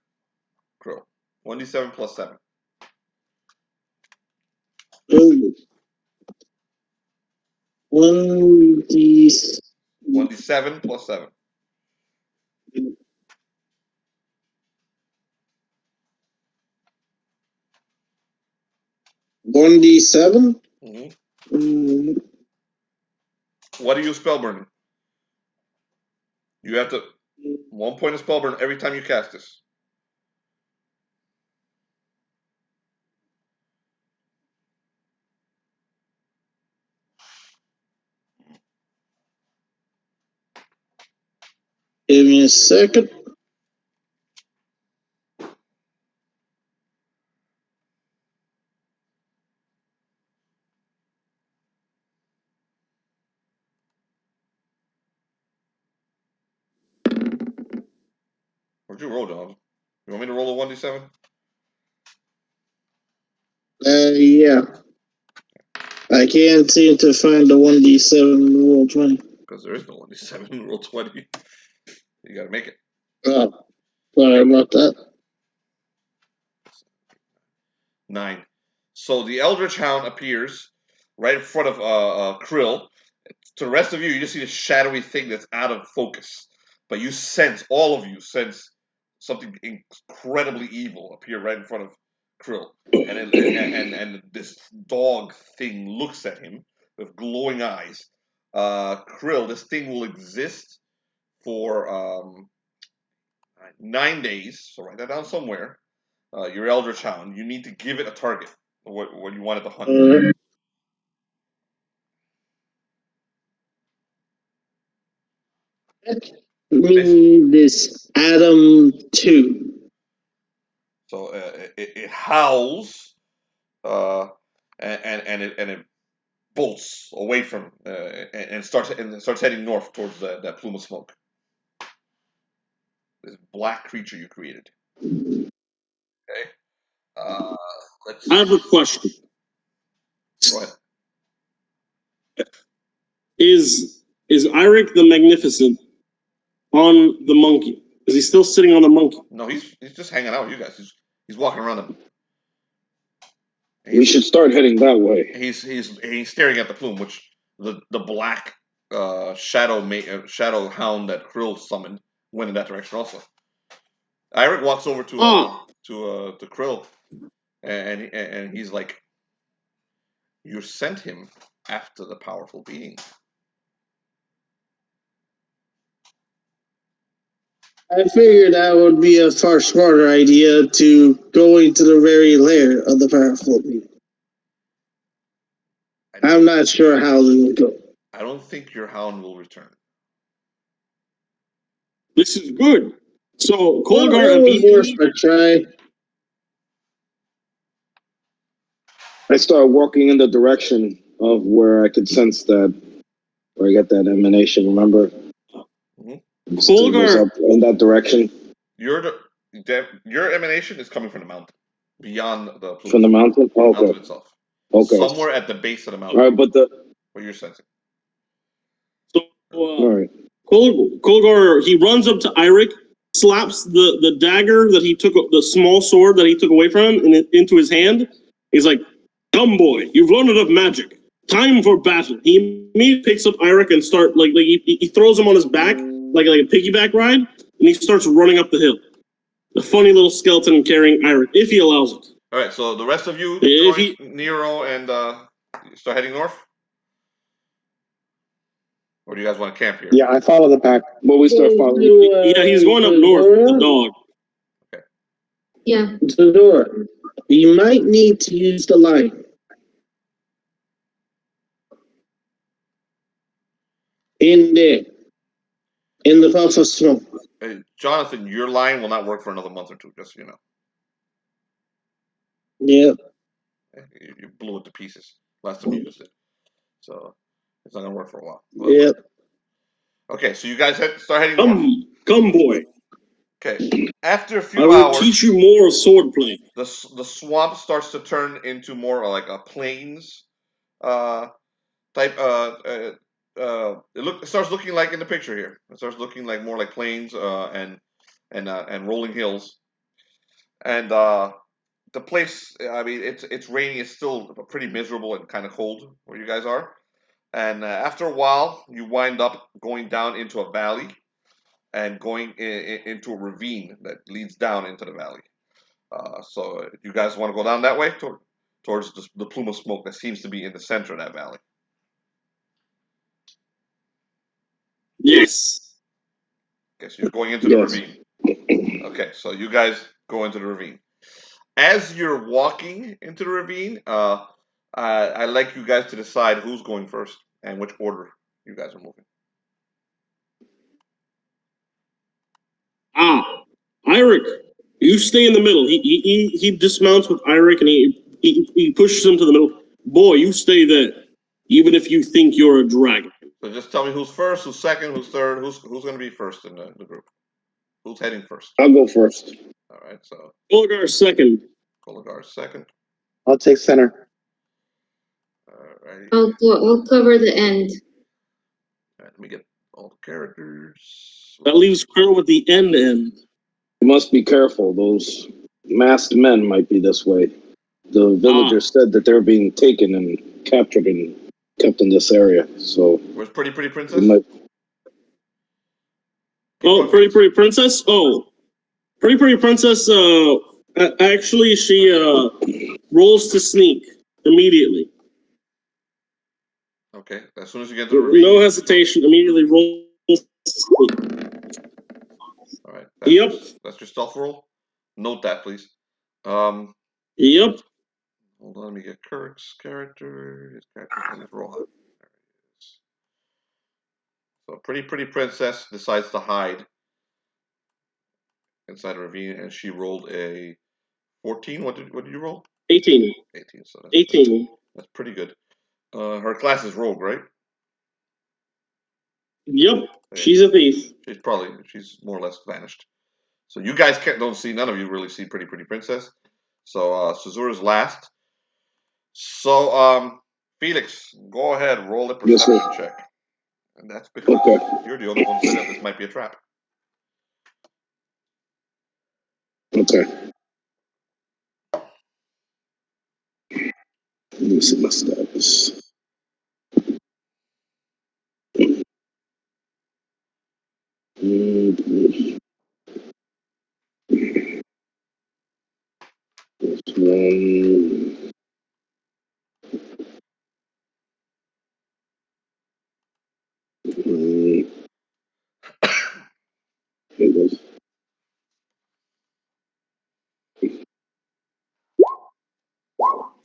Krill. 1d7 plus 7. 1d. 1d7 plus 7. 1d7? Mm-hmm. What are you spellburning? You have to 1 point of spellburn every time you cast this. Give me a second. What'd you roll, John? You want me to roll a 1d7? Yeah. I can't seem to find the 1d7 roll 20. Because there is no 1d7. Roll 20. You gotta make it. Oh, sorry about that. 9. So the Eldritch Hound appears right in front of Krill. To the rest of you, you just see this shadowy thing that's out of focus. But you sense, all of you sense something incredibly evil appear right in front of Krill. And this dog thing looks at him with glowing eyes. Krill, this thing will exist for 9 days. So write that down somewhere. Your Eldritch Hound. You need to give it a target. What you wanted to hunt. This Adam 2. So it howls, and it bolts away from and starts heading north towards that plume of smoke. This black creature you created. Okay. I have a question. Go ahead. Is Irek the Magnificent on the monkey? Is he still sitting on the monkey? No, he's just hanging out with you guys. He's walking around them. We should start heading that way. He's staring at the plume, which the black shadow hound that Krill summoned went in that direction also. Irek walks over to Krill, and he's like, "You sent him after the powerful being." I figured that would be a far smarter idea to go into the very lair of the powerful being. I'm not sure how this will go. I don't think your hound will return. This is good. So Well, Koligar that was worth immediately. a try. I start walking in the direction of where I could sense that, where I get that emanation. Remember, still goes Koligar. up in that direction Your emanation is coming from the mountain, beyond the plume. from the mountain. The Okay, mountain itself. okay. Somewhere at the base of the mountain. All right, but the What you're sensing. So all right. Koligar, he runs up to Irek, slaps the dagger that he took, the small sword that he took away from him, into his hand. He's like, "Come, boy, you've learned enough magic. Time for battle." He immediately picks up Irek and start he throws him on his back like a piggyback ride, and he starts running up the hill. The funny little skeleton carrying Irek, if he allows it. All right, so the rest of you If join he, Nero and start heading north? Or do you guys want to camp here? Yeah, I follow the pack. But we start following. yeah, he's going up north with the dog. Yeah. Suzurra, you might need to use the light. In there. In the puff of smoke. Hey, Jonathan, your line will not work for another month or two, just so you know. Yep. You blew it to pieces last time you used it. So it's not going to work for a while. Yep. Okay, so you guys start heading north. Come, boy. Okay. After a I few will hours, teach you more of swordplay. the swamp starts to turn into more like a plains type. It starts looking like in the picture here. It starts looking like more like plains and rolling hills. And the place, I mean, it's raining. It's still pretty miserable and kind of cold where you guys are. And after a while, you wind up going down into a valley and going into a ravine that leads down into the valley. So you guys want to go down that way towards the plume of smoke that seems to be in the center of that valley. Yes. Okay, so you're going into the ravine. Okay, so you guys go into the ravine. As you're walking into the ravine, I'd like you guys to decide who's going first and which order you guys are moving. Irek, you stay in the middle. He dismounts with Irek and he pushes him to the middle. Boy, you stay there, even if you think you're a dragon. So just tell me who's first, who's second, who's third, who's going to be first in the group. Who's heading first? I'll go first. All right, so Koligar second. Koligar second. I'll take center. All right. I'll cover the end. Let me get all the characters. That leaves Krill with the end. You must be careful. Those masked men might be this way. The villagers said that they're being taken and captured and kept in this area. So where's Pretty Princess? Pretty Princess. Oh, Pretty Princess. Actually, she rolls to sneak immediately. Okay, as soon as you get to the ravine. No hesitation. Immediately rolls to sneak. All right. That's your stealth roll. Note that, please. Yep. Hold on, let me get Kirk's character. His character's name is Rohan. There he is. So Pretty Princess decides to hide inside a ravine, and she rolled a 14. What did you roll? 18. 18. So that's 18. That's pretty good. Her class is rogue, right? Yep. She's a thief. She's more or less vanished. So you guys don't see, none of you really see Pretty Princess. So Suzurra's last. So Felix, go ahead, roll a perception check. And that's because you're the only one who said that this might be a trap. Okay. Let me see my status.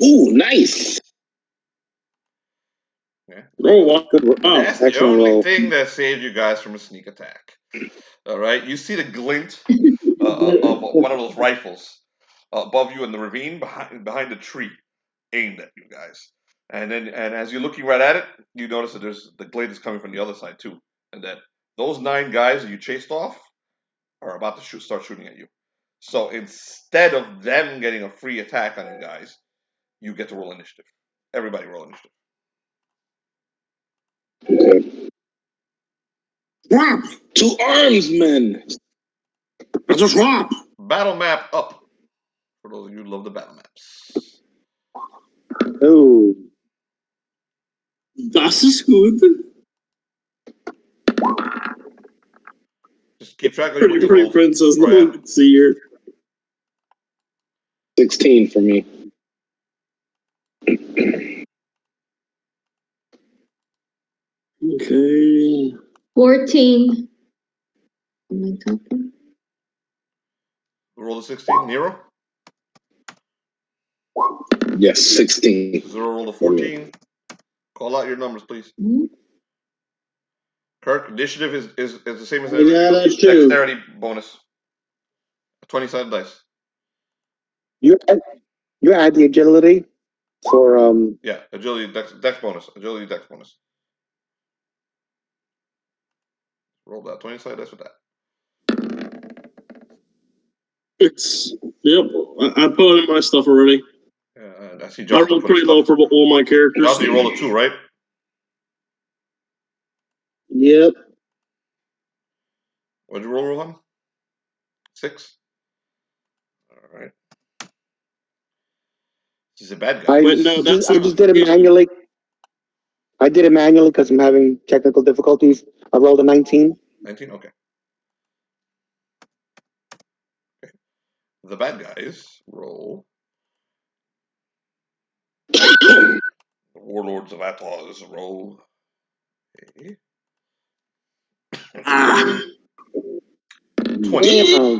Ooh, nice. Yeah. Oh, wow. Good. That's the Excellent only roll. thing that saved you guys from a sneak attack. All right, you see the glint of one of those rifles above you in the ravine behind the tree, aimed at you guys. And as you're looking right at it, you notice that the glint is coming from the other side too, and that those 9 guys that you chased off are about to start shooting at you. So instead of them getting a free attack on you guys, you get to roll initiative. Everybody roll initiative. Okay. Rob! To arms, men! That's just Rob! Battle map up. For those of you who love the battle maps. Oh, Das ist gut. Just keep track of what you Pretty roll. princess. No Right. one can see her. 16 for me. Okay. 14. Am I talking? Roll a 16. Nero? Yes, 16. Zero roll a 14. Call out your numbers, please. Mhm. Kirk, initiative is the same as I got a 2. dexterity bonus. 20-sided dice. you add the agility for Yeah, agility dex bonus. Agility dex bonus. Roll that 20-sided dice with that. Yep. I put in my stuff already. I see I Josh. rolled pretty low for all my characters. Josh, you rolled a 2, right? Yep. What'd you roll, Rohan? 6? All right. He's a bad guy. I Wait, no, that's just did it manually. I did it manually because I'm having technical difficulties. I rolled a 19. 19? Okay. The bad guys roll. The Warlords of Atoz roll. Okay. 20. Damn.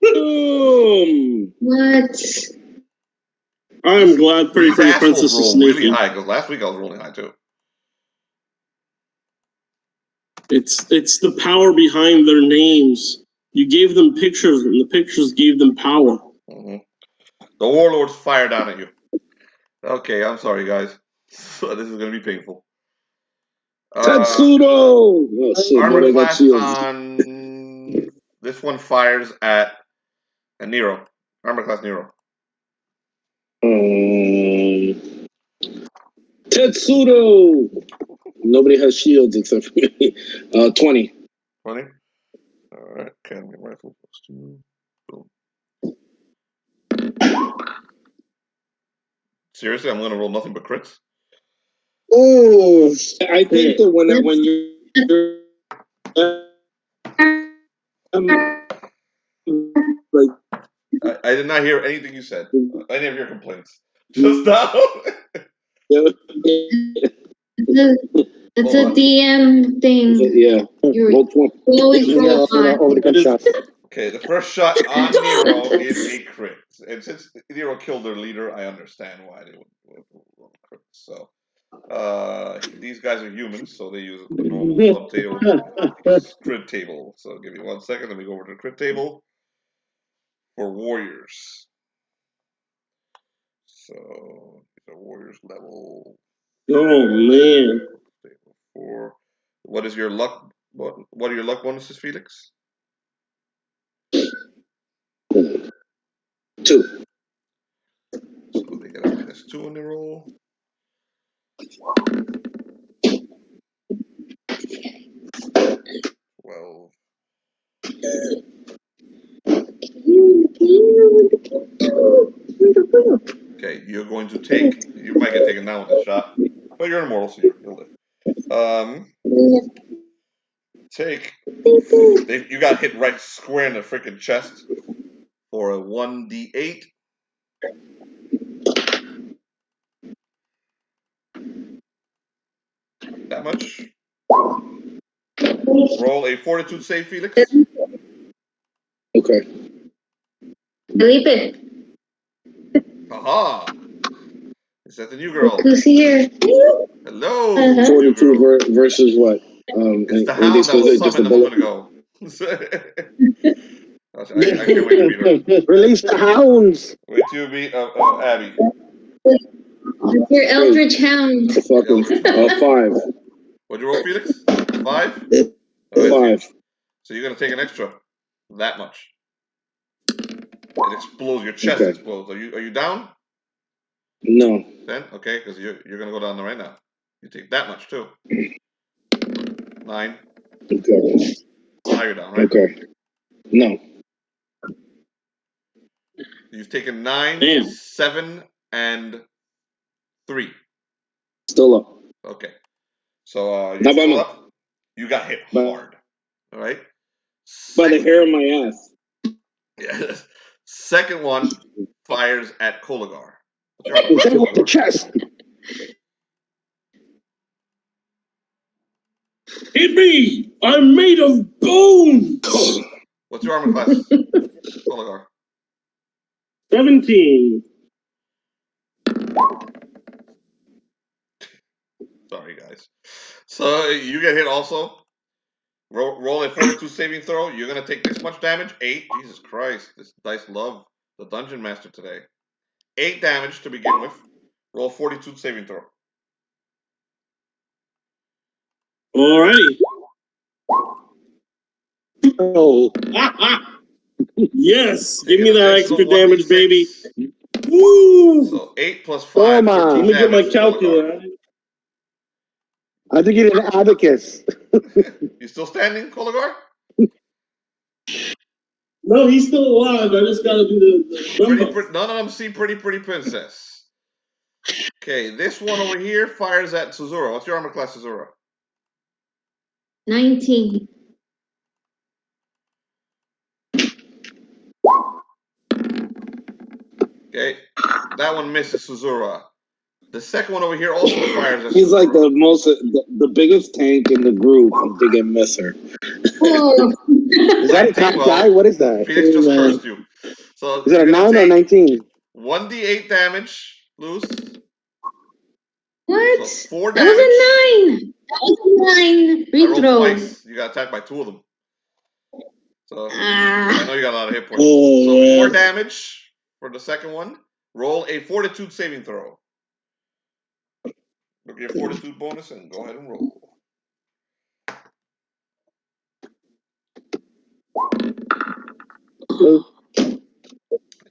Boom! What? I'm glad Pretty These assholes Princess is roll sneaky. really high, because last week I was rolling high too. It's the power behind their names. You gave them pictures, and the pictures gave them power. Mm-hmm. The Warlords fire down at you. Okay, I'm sorry, guys. So this is going to be painful. Tetsudo! Oh, shit, Armor man, I got class shields. on this one fires at a Nero. Armor class Nero. Tetsudo! Nobody has shields except for me. 20. 20. All right. Academy rifle +2. Boom. Seriously, I'm going to roll nothing but crits. Oh, I think that when you're like, I did not hear anything you said. Any of your complaints. Just now. It's a DM thing. yeah. You Roll 20. always roll high. Over the gunshots. Okay, the first shot on Nero is a crit. And since Nero killed their leader, I understand why they would roll crits. So, these guys are humans, so they use the normal sub-table crit table. So, give me 1 second. Let me go over to the crit table for warriors. So, these are warriors level. Oh man! 4. What is your luck? What are your luck bonuses, Felix? 2. So they get a -2 on the roll. 12. Okay, you're going to take. You might get taken down with this shot, but you're immortal, so you'll live. Take. You got hit right square in the freaking chest for a 1d8. That much. Roll a fortitude save, Felix. Okay. Felipe, Haha. Is that the new girl? who's here? Hello. Uh-huh. New girl. 42 versus what? It's the anything hound that was specific? Just a summoned a moment bullet? ago. I can't wait to meet her. Release the hounds. Wait till you meet Abby. Your Eldritch Hound. Fucking 5. What'd you roll, Felix? 5? All right, 5. so you're gonna take an extra. That much. It explodes. Your chest Okay. explodes. Are you down? No. Then okay, because you're gonna go down there right now. You take that much too. 9. Okay. Now you're down, right? Okay. No. You've taken 9, Damn. 7, and 3. Still up. Okay. So you're Not by still much. up. You got hit But- hard. All right. By the hair of my ass. Yeah. Second one fires at Koligar. Hit him with the chest. Hit me! I'm made of bone! What's your armor class, Koligar? 17. Sorry, guys. So you get hit also. Roll a fortitude saving throw. You're gonna take this much damage. 8. Jesus Christ, this dice love the dungeon master today. 8 damage to begin with. Roll a fortitude saving throw. Alrighty. Oh, Yes! Take Give me an that additional extra damage, 1d6. baby. Woo! So 8 plus 5. Toma. 13 Let me get my damage, calculator. I think you need an abacus. Koligar. You still standing, Koligar? No, he's still alive. I just gotta do the number. None of them see pretty princess. Okay, this one over here fires at Suzurra. What's your armor class, Suzurra? 19. Okay, that one misses Suzurra. The second one over here also fires at He's Suzurra. like the biggest tank in the group. I'm thinking miss her. Oh. Is that a top guy? What is that? Felix just cursed you. So Is it a you're gonna 9 or take 19? 1d8 damage, loose. What? So 4 That damage. was a 9. That was a 9. I rolled Rethrow. twice. You got attacked by 2 of them. So I know you got a lot of hit points. Oh, So man. 4 damage for the second one. Roll a fortitude saving throw. Look at your fortitude bonus and go ahead and roll. You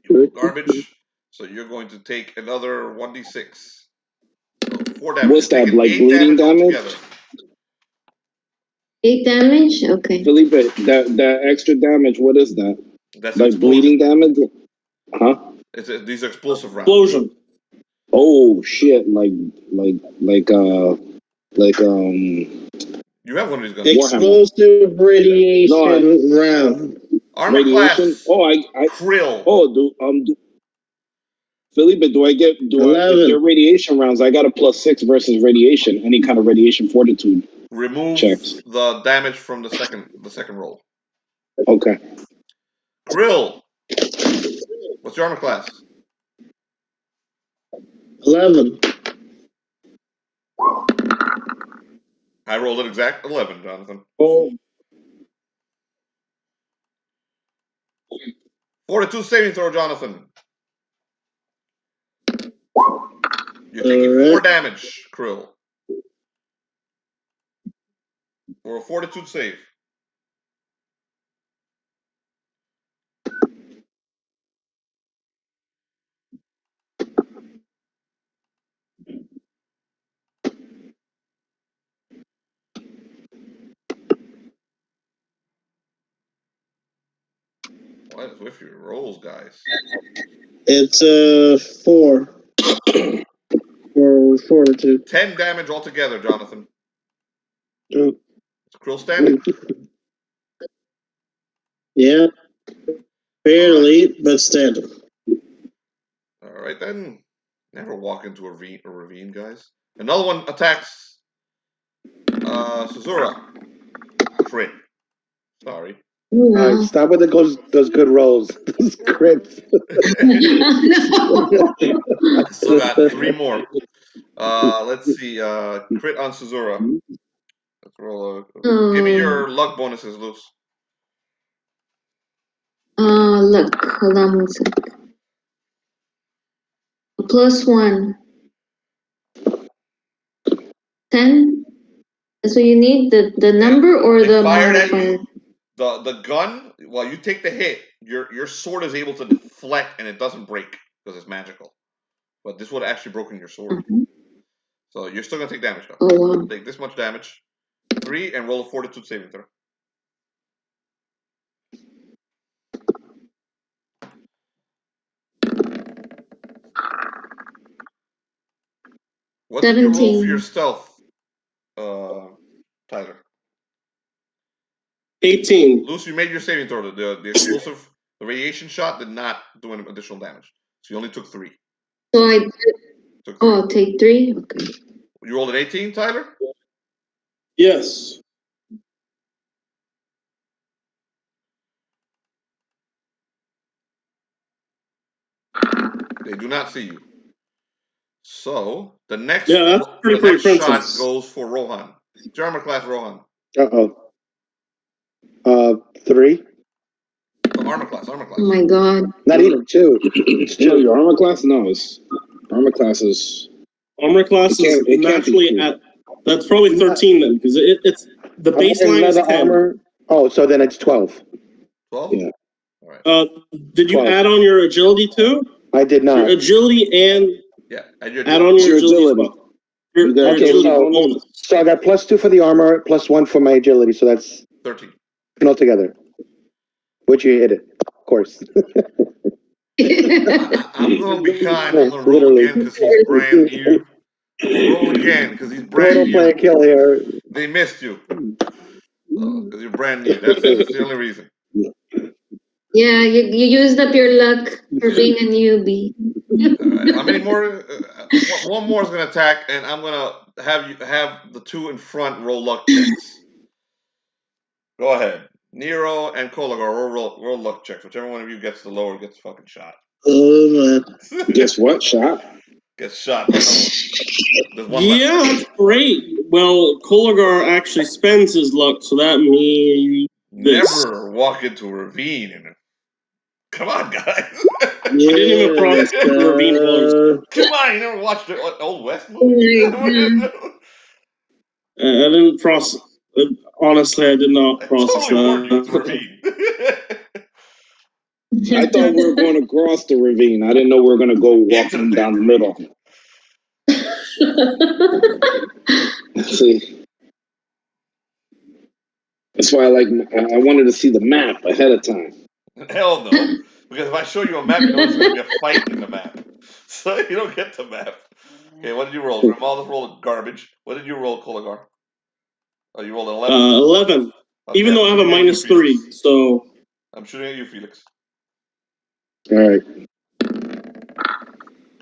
roll garbage, so you're going to take another 1d6. So 4 damage. What's You're that, taking like 8 bleeding damage? altogether. 8 damage? Okay. Felipe, that extra damage, what is that? That's Like bleeding damage? Huh? These are explosive rounds. Explosion. Oh shit! Like You have one of these guns. Explosive radiation round. Armor radiation. class. Oh, I Krill. Oh, Felipe, if they're radiation rounds, I got a +6 versus radiation. Any kind of radiation fortitude. Remove checks. the damage from the second roll. Okay. Krill. What's your armor class? 11. I rolled an exact 11, Jonathan. Oh. Fortitude saving throw, Jonathan. You're taking 4 damage, Krill. For a fortitude save. What is with your rolls, guys? It's 4 for fortitude. 10 damage altogether, Jonathan. Oh. Is Krill standing? Yeah. Barely, but standing. All right, then. Never walk into a ravine, guys. Another one attacks Suzurra. Crit. Sorry. All right, stop with those good rolls. Those crits. I still got 3 more. Let's see. Crit on Suzurra. Let's roll. Give me your luck bonuses, Luce. Luck. Hold on 1 sec. +1. 10? That's what you need? The number or They the fired at modifier? you. The gun, while you take the hit, your sword is able to deflect and it doesn't break because it's magical. But this would have actually broken your sword. So you're still gonna take damage though. Oh wow. Take this much damage. 3 and roll a fortitude saving throw. What did you roll for 17. your stealth, Tyler? 18. Luce, you made your saving throw. The explosive, the radiation shot did not do any additional damage. So you only took 3. So I did. Took 3. Oh, I'll take 3? Okay. You rolled an 18, Tyler? Yes. They do not see you. So the next, Yeah, that's pretty the next shot princess. goes for Rohan. It's your armor class, Rohan. 3. The armor class, armor class. Oh my god. Not even 2. It's No, 2. your armor class? No, it's armor class is. Armor class is It can't be naturally 2. at. That's probably 13 then, because it's the baseline is 10. Armor. Oh, so then it's 12. 12? Yeah. All right. Did you 12. add on your agility too? I did Your not. agility and Yeah, and your add on your agility. agility. Your You got Okay, agility so- bonus. So I got +2 for the armor, +1 for my agility. So that's 13. altogether. Which you hit it, of course. I'm going to be kind. I'm going to roll Literally. again because he's brand new. I'm going to roll again because he's brand Total play new. and kill here. They missed you. Because you're brand new. That's the only reason. Yeah, you used up your luck for being a newbie. All right. How many more? One more is going to attack, and I'm going to have the 2 in front roll luck checks. Go ahead. Nero and Koligar roll luck checks. Whichever one of you gets the lower gets fucking shot. Oh man. Guess what? Shot. Gets shot. There's one Yeah, left. that's great. Well, Koligar actually spends his luck, so that means this. Never walk into a ravine. Come on, guys. I didn't even cross the ravine was. Come on, you never watched the Old West Oh movie? my god. I didn't cross. Honestly, I did not I process totally warned you. It's a that. ravine. I thought we were going to cross the ravine. I didn't know we were going to go walking down the middle. See, that's why I wanted to see the map ahead of time. Hell no. Because if I show you a map, you know there's going to be a fight in the map. So you don't get the map. Okay, what did you roll? Ramal just rolled garbage. What did you roll, Koligar? Oh, you rolled an 11? 11. Okay, Even though I have a I'm shooting at you, -3, Felix. so. I'm shooting at you, Felix. All right.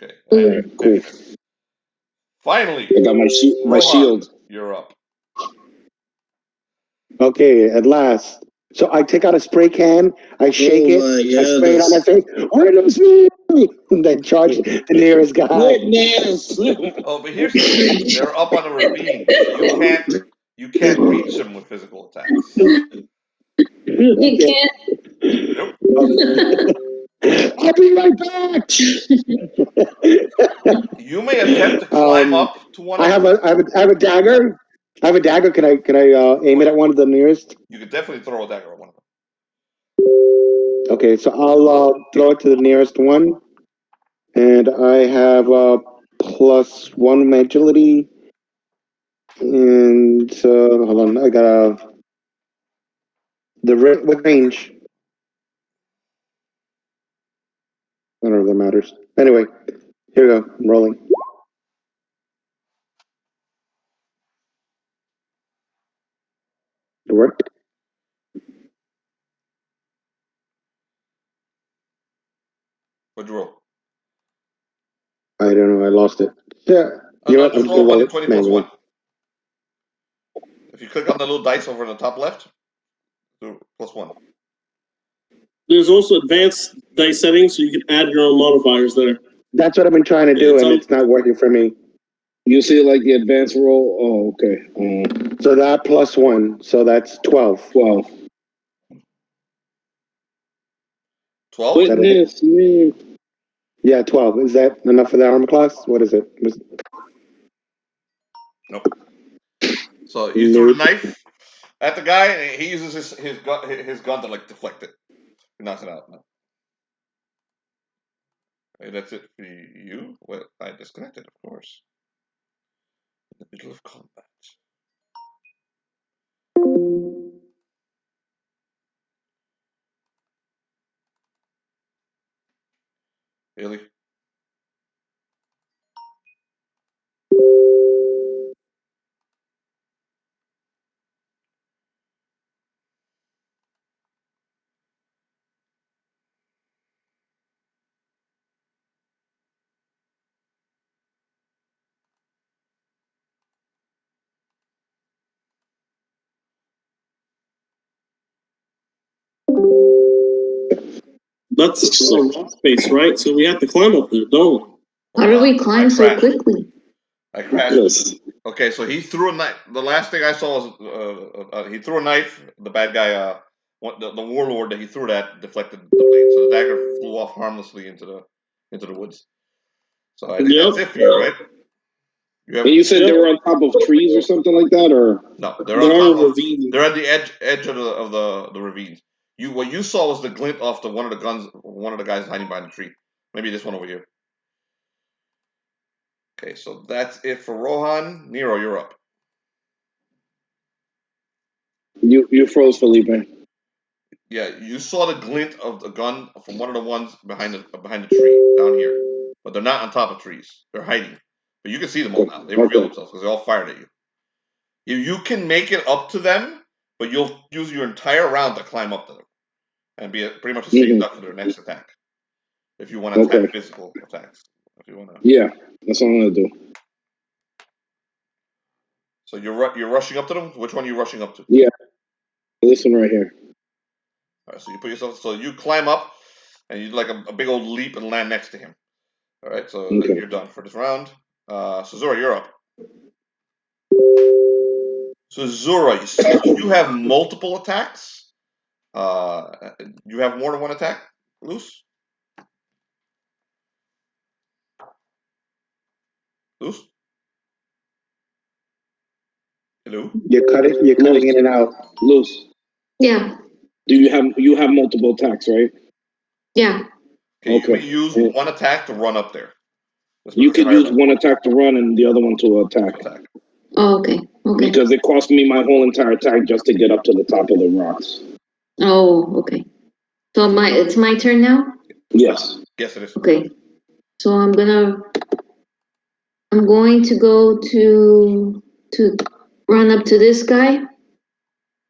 Okay. All right. Cool. Finally, I got my Rohan, shield. you're up. Okay, at last. So I take out a spray can, I shake it, I spray it on my face. Witness me! And then charge the nearest guy. Witness. Oh, but here's the thing: they're up on a ravine, so you can't reach them with physical attacks. You can't. Nope. I'll be right back. You may attempt to climb up to one I of have them. I have a dagger. I have a dagger. Can I aim it at one of the nearest? You could definitely throw a dagger at one of them. Okay, so I'll throw it to the nearest one, and I have +1 my agility, and hold on, I got what range? I don't know if that matters. Anyway, here we go. I'm rolling. It worked. What'd you roll? I don't know. I lost it. Yeah. Oh, You know no, what? I'm just just gonna roll roll it 1d20 plus manually. 1. If you click on the little dice over in the top left, do +1. There's also advanced dice settings, so you can add your own modifiers there. That's what I've been trying to do, and it's not working for me. You see, like the advanced roll. Oh, okay. So that +1, so that's 12. 12. 12? Witness me. Yeah, 12. Is that enough for the armor class? What is it? Nope. So you threw the knife at the guy, and he uses his gun to like deflect it. He knocks it out. No. Hey, that's it for you? Well, I disconnected, of course. In the middle of combat. Really? That's some space, right? So we have to climb up there, don't we? How did we climb so quickly? I crashed. Yes. Okay, so he threw a knife. The last thing I saw was he threw a knife. The bad guy, the warlord that he threw it at, deflected the blade, so the dagger flew off harmlessly into the woods. So I think that's it for you, right? And you said they were on top of trees or something like that, or no? They're on top of. ravine. They're at the edge of the ravines. What you saw was the glint off one of the guys hiding behind the tree. Maybe this one over here. Okay, so that's it for Rohan. Nero, you're up. you froze, Felipe. Yeah, you saw the glint of the gun from one of the ones behind the tree down here, but they're not on top of trees. They're hiding, but you can see them all now. They reveal themselves because they all fired at you. You can make it up to them, but you'll use your entire round to climb up to them and be pretty much a safe duck for their next attack. If you want to attack physical attacks, if you want to. Yeah, that's what I'm gonna do. So you're rushing up to them. Which one are you rushing up to? Yeah, this one right here. All right, so you put yourself. So you climb up, and you do like a big old leap and land next to him. All right, so you're done for this round. Suzurra, you're up. Suzurra, since you have multiple attacks, you have more than one attack loose. Loose. Hello. You're cutting in and out. Loose. Yeah. Do you have multiple attacks, right? Yeah. Okay, you may use one attack to run up there. You could use one attack to run and the other one to attack. Oh, okay. Okay. Because it cost me my whole entire attack just to get up to the top of the rocks. Oh, okay. So it's my turn now? Yes. Yes, it is. Okay. So I'm going to go to run up to this guy.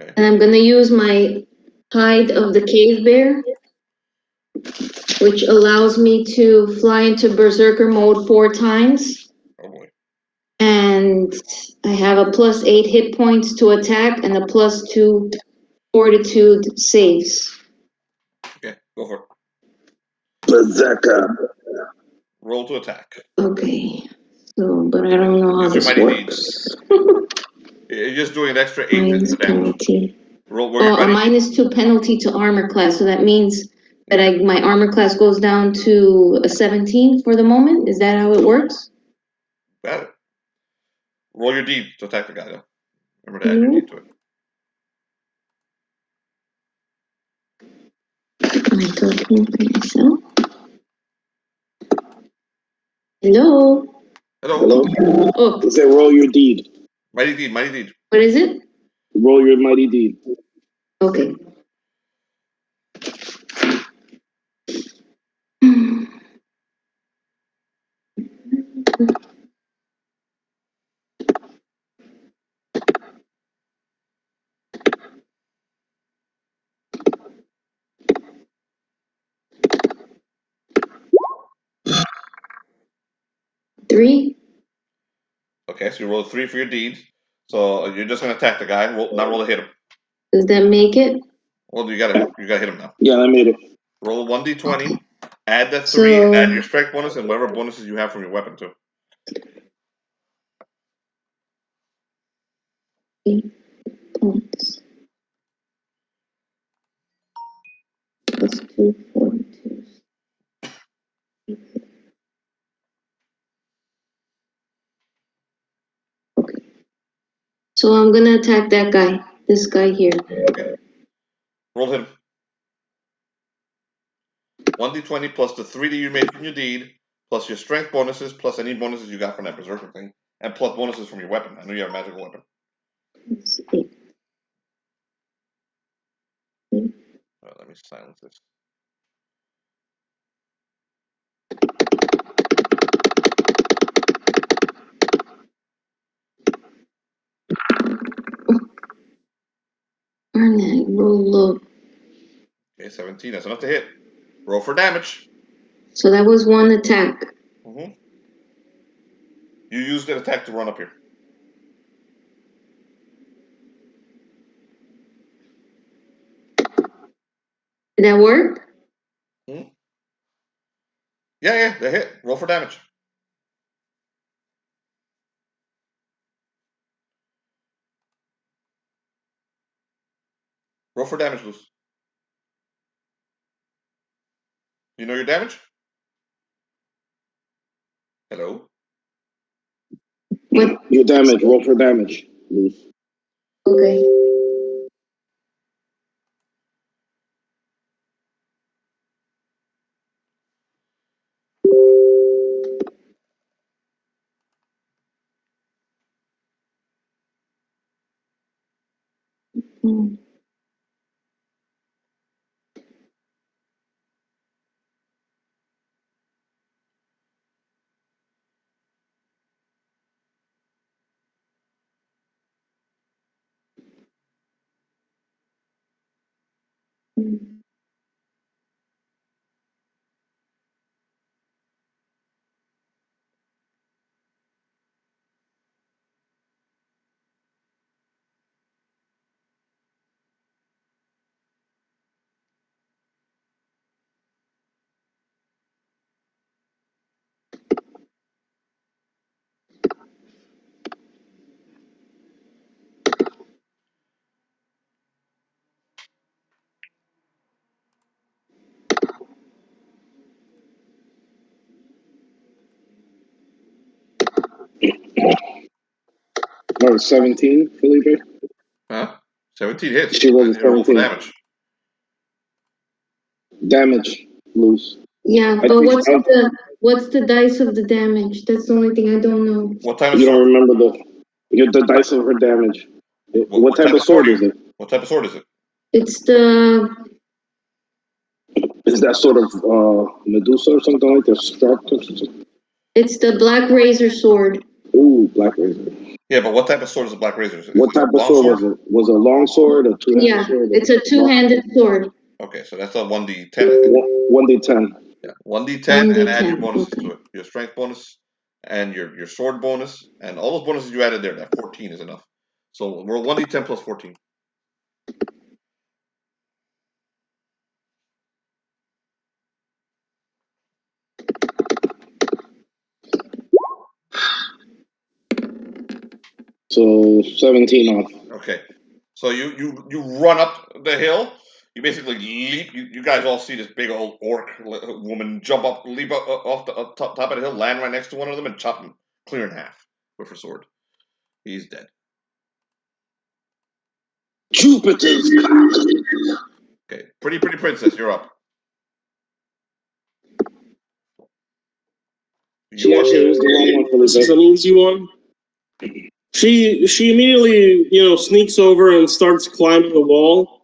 Okay. And I'm gonna use my hide of the cave bear, which allows me to fly into berserker mode 4 times. Oh boy. And I have a +8 hit points to attack and a +2 fortitude saves. Okay, go for it. Berserker. Roll to attack. Okay. So, but I don't know how this works. You're just doing an extra 8 minus penalty. Roll, a -2 penalty to armor class. So that means that my armor class goes down to a 17 for the moment. Is that how it works? Got it. Roll your deed to attack the guy, though. Remember to add your deed to it. I'm talking to myself. Hello. Hello. Oh. It said roll your deed. Mighty deed. What is it? Roll your mighty deed. Okay. Three. Okay, so you roll 3 for your deed. So you're just gonna attack the guy. Roll to hit him. Does that make it? Well, you gotta hit him now. Yeah, I made it. Roll 1d20. Okay. Add that 3 and add your strength bonus and whatever bonuses you have from your weapon too. Points. +2 fortitude. So I'm gonna attack that guy. This guy here. Okay. Roll him. 1d20 plus the 3 that you made from your deed, plus your strength bonuses, plus any bonuses you got from that berserker thing, and plus bonuses from your weapon. I know you have a magical weapon. Let's see. Let me silence this. Alright, roll low. Okay, 17. That's enough to hit. Roll for damage. So that was one attack. Mm-hmm. You used that attack to run up here. Did that work? Hmm? Yeah, that hit. Roll for damage. Roll for damage, Luz. You know your damage? Hello? What? Your damage. Roll for damage. Okay. Hmm. Or 17, Felipe? Huh? 17 hits. She rolled a Roll for 17. damage. Damage. Loose. Yeah, I but think what's the dice of the damage? That's the only thing I don't know. What type of you sword? don't remember the dice of her damage. What type of sword is it? What type of sword is it? It's the Is that sort of Medusa or something like that? Struck or something? it's the black razor sword. Ooh, Black Razor. Yeah, but what type of sword is a black razor? Is What it type a of long sword was it? Was it a long sword, a two-handed Yeah, sword? it's a two-handed sword. Okay, so that's a 1d10, I think. 1d10. Yeah, 1d10 and add your 1d10. bonuses Okay. to it. Your strength bonus and your sword bonus and all those bonuses you added there. That 14 is enough. So roll 1d10 plus 14. So 17 off. Okay, so you run up the hill. You basically leap. You guys all see this big old orc woman jump up, leap up, off the top of the hill, land right next to one of them, and chop him clear in half with her sword. He's dead. Jupiter's Okay, pretty princess, you're up. She actually was the wrong one, This is Felipe. an easy one. She immediately, sneaks over and starts climbing the wall.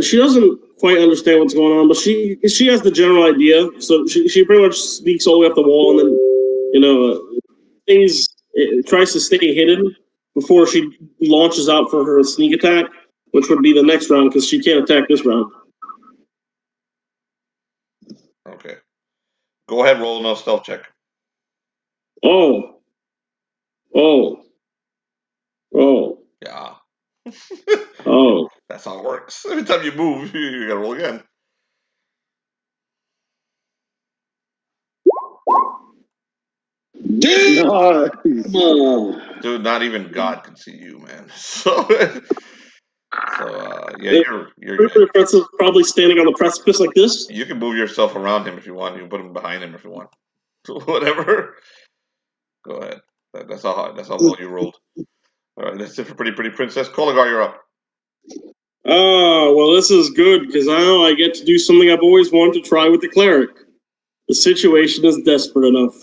She doesn't quite understand what's going on, but she has the general idea. So she pretty much sneaks all the way up the wall and then, tries to stay hidden before she launches out for her sneak attack, which would be the next round because she can't attack this round. Okay, go ahead, roll another stealth check. Oh. Yeah. Oh. That's how it works. Every time you move, you gotta roll again. Nice. Dude, not even God can see you, man. So, yeah, you're good. The princess probably standing on the precipice like this. You can move yourself around him if you want. You can put him behind him if you want. Whatever. Go ahead. That's how well you rolled. All right, that's it for Pretty Princess. Koligar, you're up. Well, this is good, because now I get to do something I've always wanted to try with the cleric. The situation is desperate enough.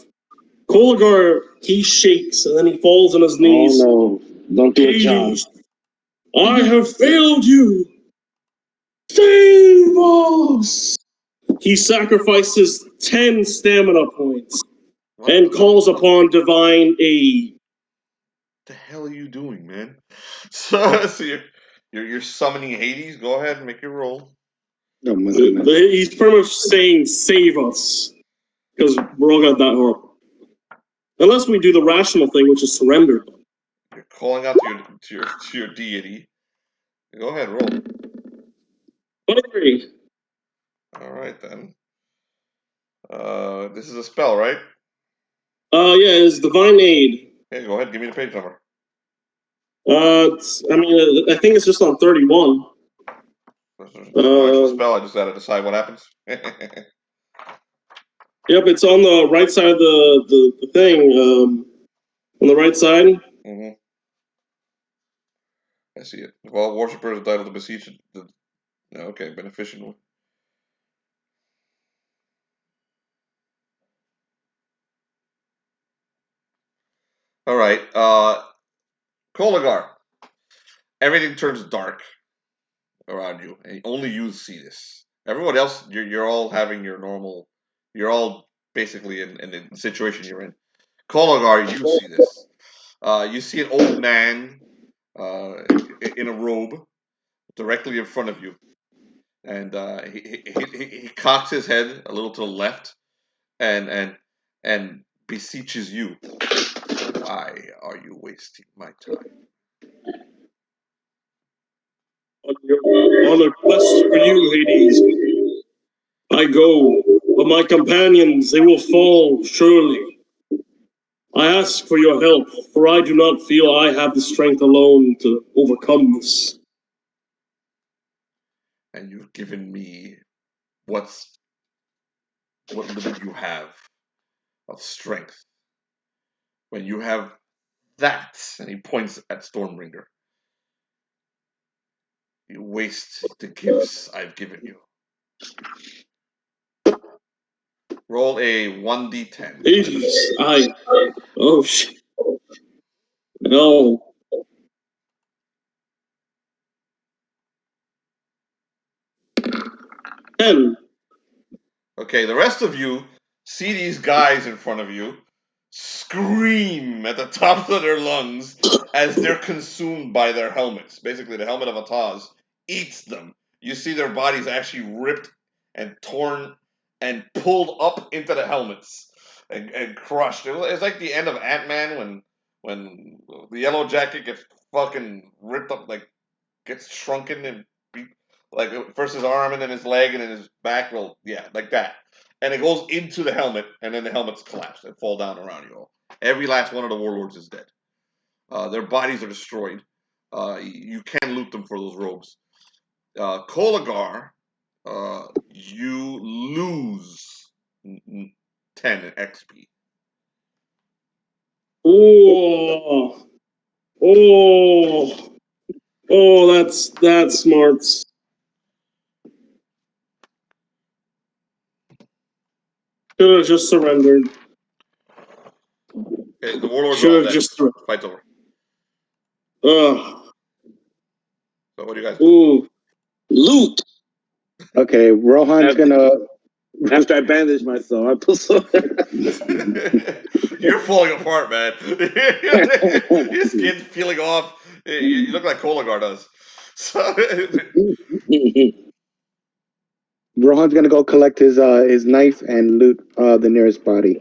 Koligar, he shakes, and then he falls on his knees. Oh no! Don't do it, John. I have failed you! Save us! He sacrifices 10 stamina points and calls upon divine aid. What the hell are you doing, man? So you're summoning Hades. Go ahead and make your roll. Oh my goodness. He's pretty much saying, save us. Because we're all gonna die horrible. Unless we do the rational thing, which is surrender. You're calling out to your deity. Go ahead, roll. 23. All right then. This is a spell, right? Yeah, it's divine aid. Okay, go ahead. Give me the page number. I think it's just on 31. It's a spell. I just gotta decide what happens. Yep, it's on the right side of the thing. On the right side. Mm-hmm. I see it. Well, worshipper is entitled to beseech. Okay, beneficial. All right, Koligar. Everything turns dark around you, and only you see this. Everyone else, you're all having your normal. You're all basically in the situation you're in. Koligar, you see this. You see an old man in a robe directly in front of you, and he cocks his head a little to the left, and beseeches you. Why are you wasting my time? On a quest for you, Hades. I go, but my companions, they will fall, surely. I ask for your help, for I do not feel I have the strength alone to overcome this. And you've given me what little you have of strength. When you have that, and he points at Stormbringer, you waste the gifts I've given you. Roll a 1d10. Hades, oh shit. No. Ten. Okay, the rest of you see these guys in front of you scream at the tops of their lungs as they're consumed by their helmets. Basically, the helmet of Atoz eats them. You see their bodies actually ripped and torn and pulled up into the helmets and crushed. It's like the end of Ant-Man when the Yellow Jacket gets fucking ripped up, like gets shrunken and like first his arm and then his leg and then his back. Well, yeah, like that. And it goes into the helmet, and then the helmets collapse and fall down around you all. Every last one of the warlords is dead. Their bodies are destroyed. You can loot them for those robes. Koligar, you lose 10 XP. That's smart. Should have just surrendered. Okay, the warlords are all dead. Fight's over. So what do you guys do? Loot. Okay, Rohan's gonna. After I bandage myself, I put some. You're falling apart, man. Your skin's peeling off. You look like Koligar does. So, Rohan's gonna go collect his knife and loot the nearest body.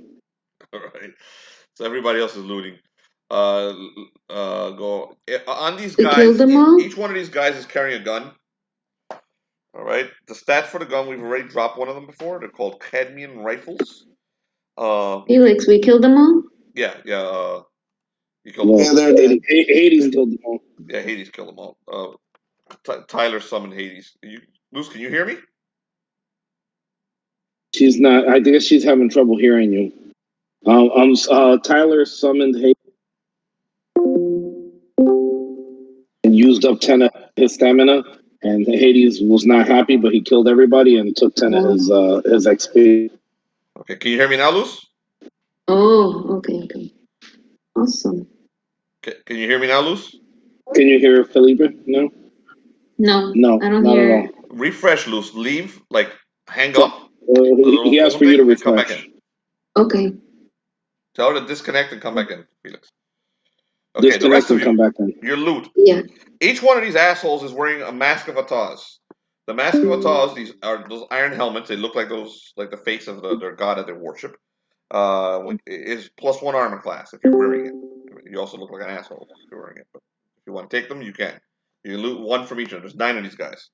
all right. So everybody else is looting. Go on these We guys. killed them all? Each one of these guys is carrying a gun. All right. The stats for the gun, we've already dropped one of them before. They're called cadmium rifles. Felix, we killed them all? Yeah. You killed them all. Yeah, Hades killed them all. Yeah, Hades killed them all. Tyler summoned Hades. Luce, can you hear me? She's not. I guess she's having trouble hearing you. Tyler summoned Hades. used up 10 of his stamina, and Hades was not happy, but he killed everybody and took 10 of his XP. Okay, can you hear me now, Luz? Oh, okay. Awesome. Can you hear me now, Luz? Can you hear Felipe? No? No, I don't not hear. at all. Refresh, Luz. Leave, like, hang So, up. The little he asked phone for you to thing, and come back refresh. in. Okay. Tell her to disconnect and come back in, Felix. Okay, the Disconnect rest of and come you, back in. your loot. Yeah. Each one of these assholes is wearing a Mask of Atoz. The Mask of Atoz, these are those iron helmets. They look like those, like the face of their god that they worship. Is +1 armor class if you're wearing it. You also look like an asshole if you're wearing it. But if you want to take them, you can. You can loot one from each of them. There's 9 of these guys.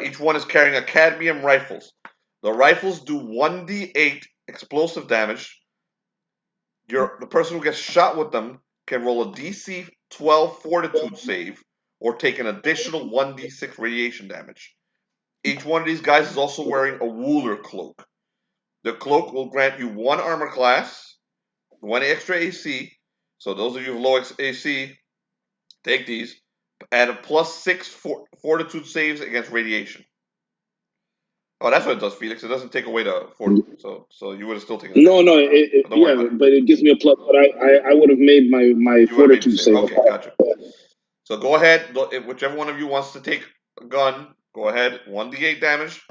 Each one is carrying a cadmium rifles. The rifles do 1d8 explosive damage. The person who gets shot with them can roll a DC 12 fortitude save or take an additional 1d6 radiation damage. Each one of these guys is also wearing a Wooler cloak. The cloak will grant you 1 armor class, 1 extra AC. So those of you with low AC, take these. Add a +6 fortitude saves against radiation. Oh, that's what it does, Felix. It doesn't take away the fortitude. So you would have still taken. No, Don't worry about it. but it gives me a plus. But I would have made my You would have made the fortitude same. save. Okay, gotcha. So go ahead. Whichever one of you wants to take a gun, go ahead. 1d8 damage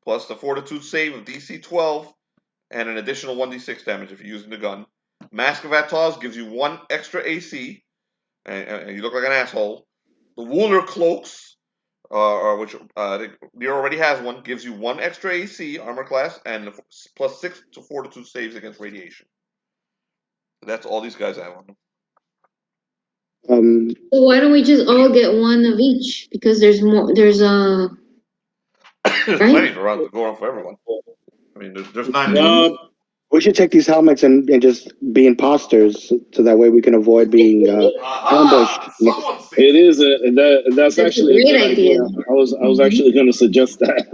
plus the fortitude save of DC 12 and an additional 1d6 damage if you're using the gun. Mask of Atoz gives you 1 extra AC, and you look like an asshole. The Wooler cloaks, which I think Nero already has one, gives you 1 extra AC armor class and +6 to fortitude saves against radiation. So that's all these guys have on them. So why don't we just all get one of each? Because there's more. There's There's right? plenty to go around for everyone. I mean, there's 9 of these. We should take these helmets and just be imposters, so that way we can avoid being ambushed. It is that's actually a good idea. I was actually going to suggest that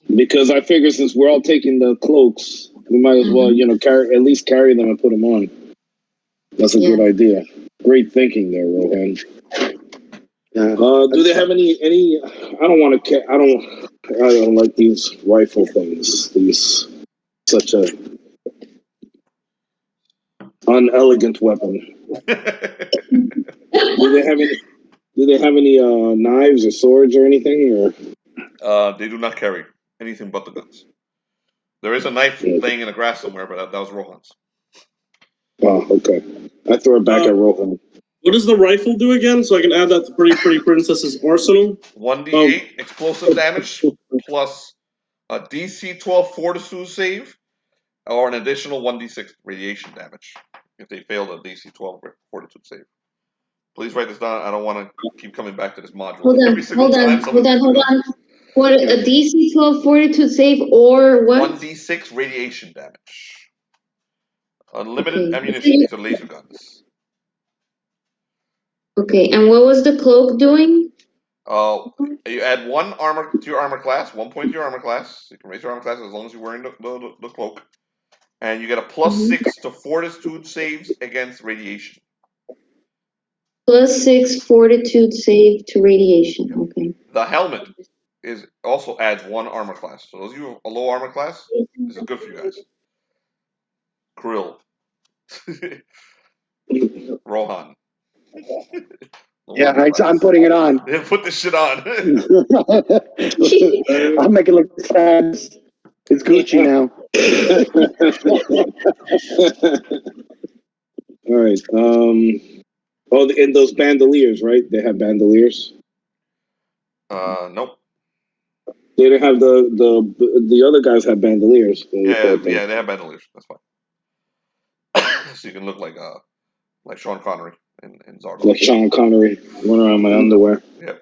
because I figure since we're all taking the cloaks, we might as well carry them and put them on. That's a good idea. Great thinking there, Rohan. Do they have any? I don't like these rifle things. These such a unelegant weapon. Do they have any knives or swords or anything? Or they do not carry anything but the guns. There is a knife laying in the grass somewhere, but that was Rohan's. Oh, okay. I throw it back at Rohan. What does the rifle do again? So I can add that to Pretty Princess's arsenal. 1d8 explosive damage plus a DC 12 fortitude save, or an additional 1d6 radiation damage if they fail the DC 12 fortitude save. Please write this down. I don't want to keep coming back to this module. Hold on. What a DC 12 fortitude save or what? 1d6 radiation damage. Unlimited ammunition. These are laser guns. Okay, and what was the cloak doing? You add 1 armor to your armor class, 1 point to your armor class. You can raise your armor class as long as you're wearing the cloak. And you get a +6 to fortitude saves against radiation. +6 fortitude save to radiation. Okay. The helmet also adds 1 armor class. So those of you with a low armor class, this is good for you guys. Krill. Rohan. Yeah, I'm putting it on. Put this shit on. I'll make it look fast. It's Gucci now. All right. And those bandoliers, right? They have bandoliers. Nope. They didn't have the other guys have bandoliers. Yeah, they have bandoliers. That's fine. So you can look like Sean Connery in Zardoz. Like Sean Connery, running around my underwear. Yep.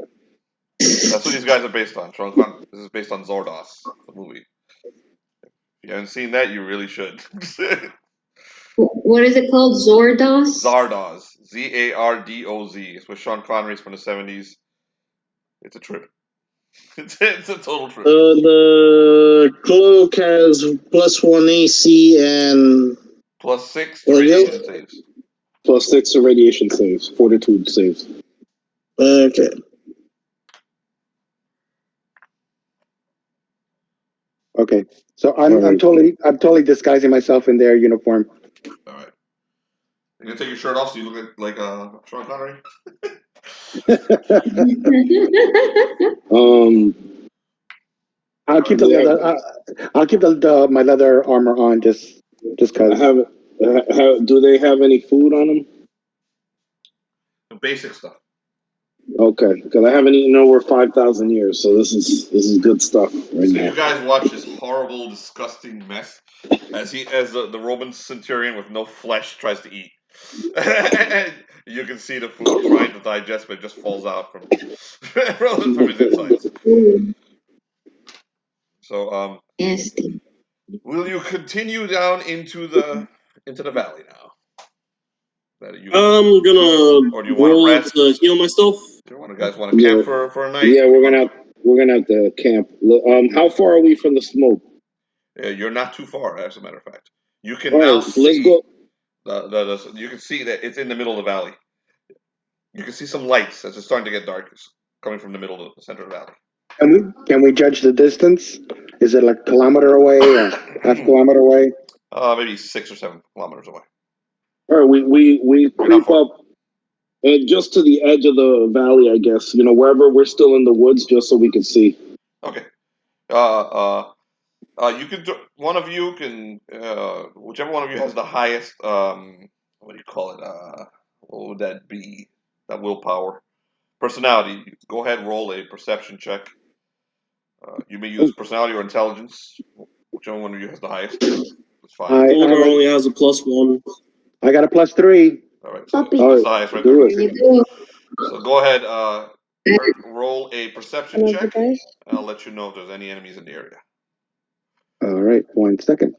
That's what these guys are based on. This is based on Zardoz, the movie. If you haven't seen that, you really should. What is it called? Zardoz? Zardoz. Zardoz. It's with Sean Connery from the 70s. It's a trip. It's a total trip. The cloak has +1 AC and +6 radiation saves. +6 to radiation saves, fortitude saves. Okay. Okay. So I'm Alright. I'm totally disguising myself in their uniform. All right. You gonna take your shirt off so you look like Sean Connery? I'll keep the leather. I'll keep the my leather armor on just I cause. have. Do they have any food on them? The basic stuff. Okay, because I haven't eaten over 5,000 years, so this is good stuff right So now. you guys watch this horrible, disgusting mess as the Roman centurion with no flesh tries to eat. And you can see the food trying to digest, but it just falls out from his insides. So, Nasty. will you continue down into the valley now? I'm gonna Or do you want roll to up rest? to heal myself. Do you guys want to camp for a night? Yeah, we're gonna have to camp. How far are we from the smoke? You're not too far, as a matter of fact. You can All now right, see let's go. you can see that it's in the middle of the valley. You can see some lights as it's starting to get dark. It's coming from the middle of the center of the valley. Can we judge the distance? Is it like a kilometer away or half kilometer away? Maybe 6 or 7 kilometers away. All right, we creep up just to the edge of the valley, I guess. Wherever we're still in the woods, just so we can see. Okay. You can one of you can whichever one of you has the highest what do you call it? What would that be? That willpower, personality. Go ahead, roll a perception check. You may use personality or intelligence, whichever one of you has the highest. It's fine. Koligar only has a +1. I got a +3. All right, so Puppy. that's the highest right Do there. it. There you go. So go ahead, Irek, roll a perception check, and I'll let you know if there's any enemies in the area. All right, 1 second.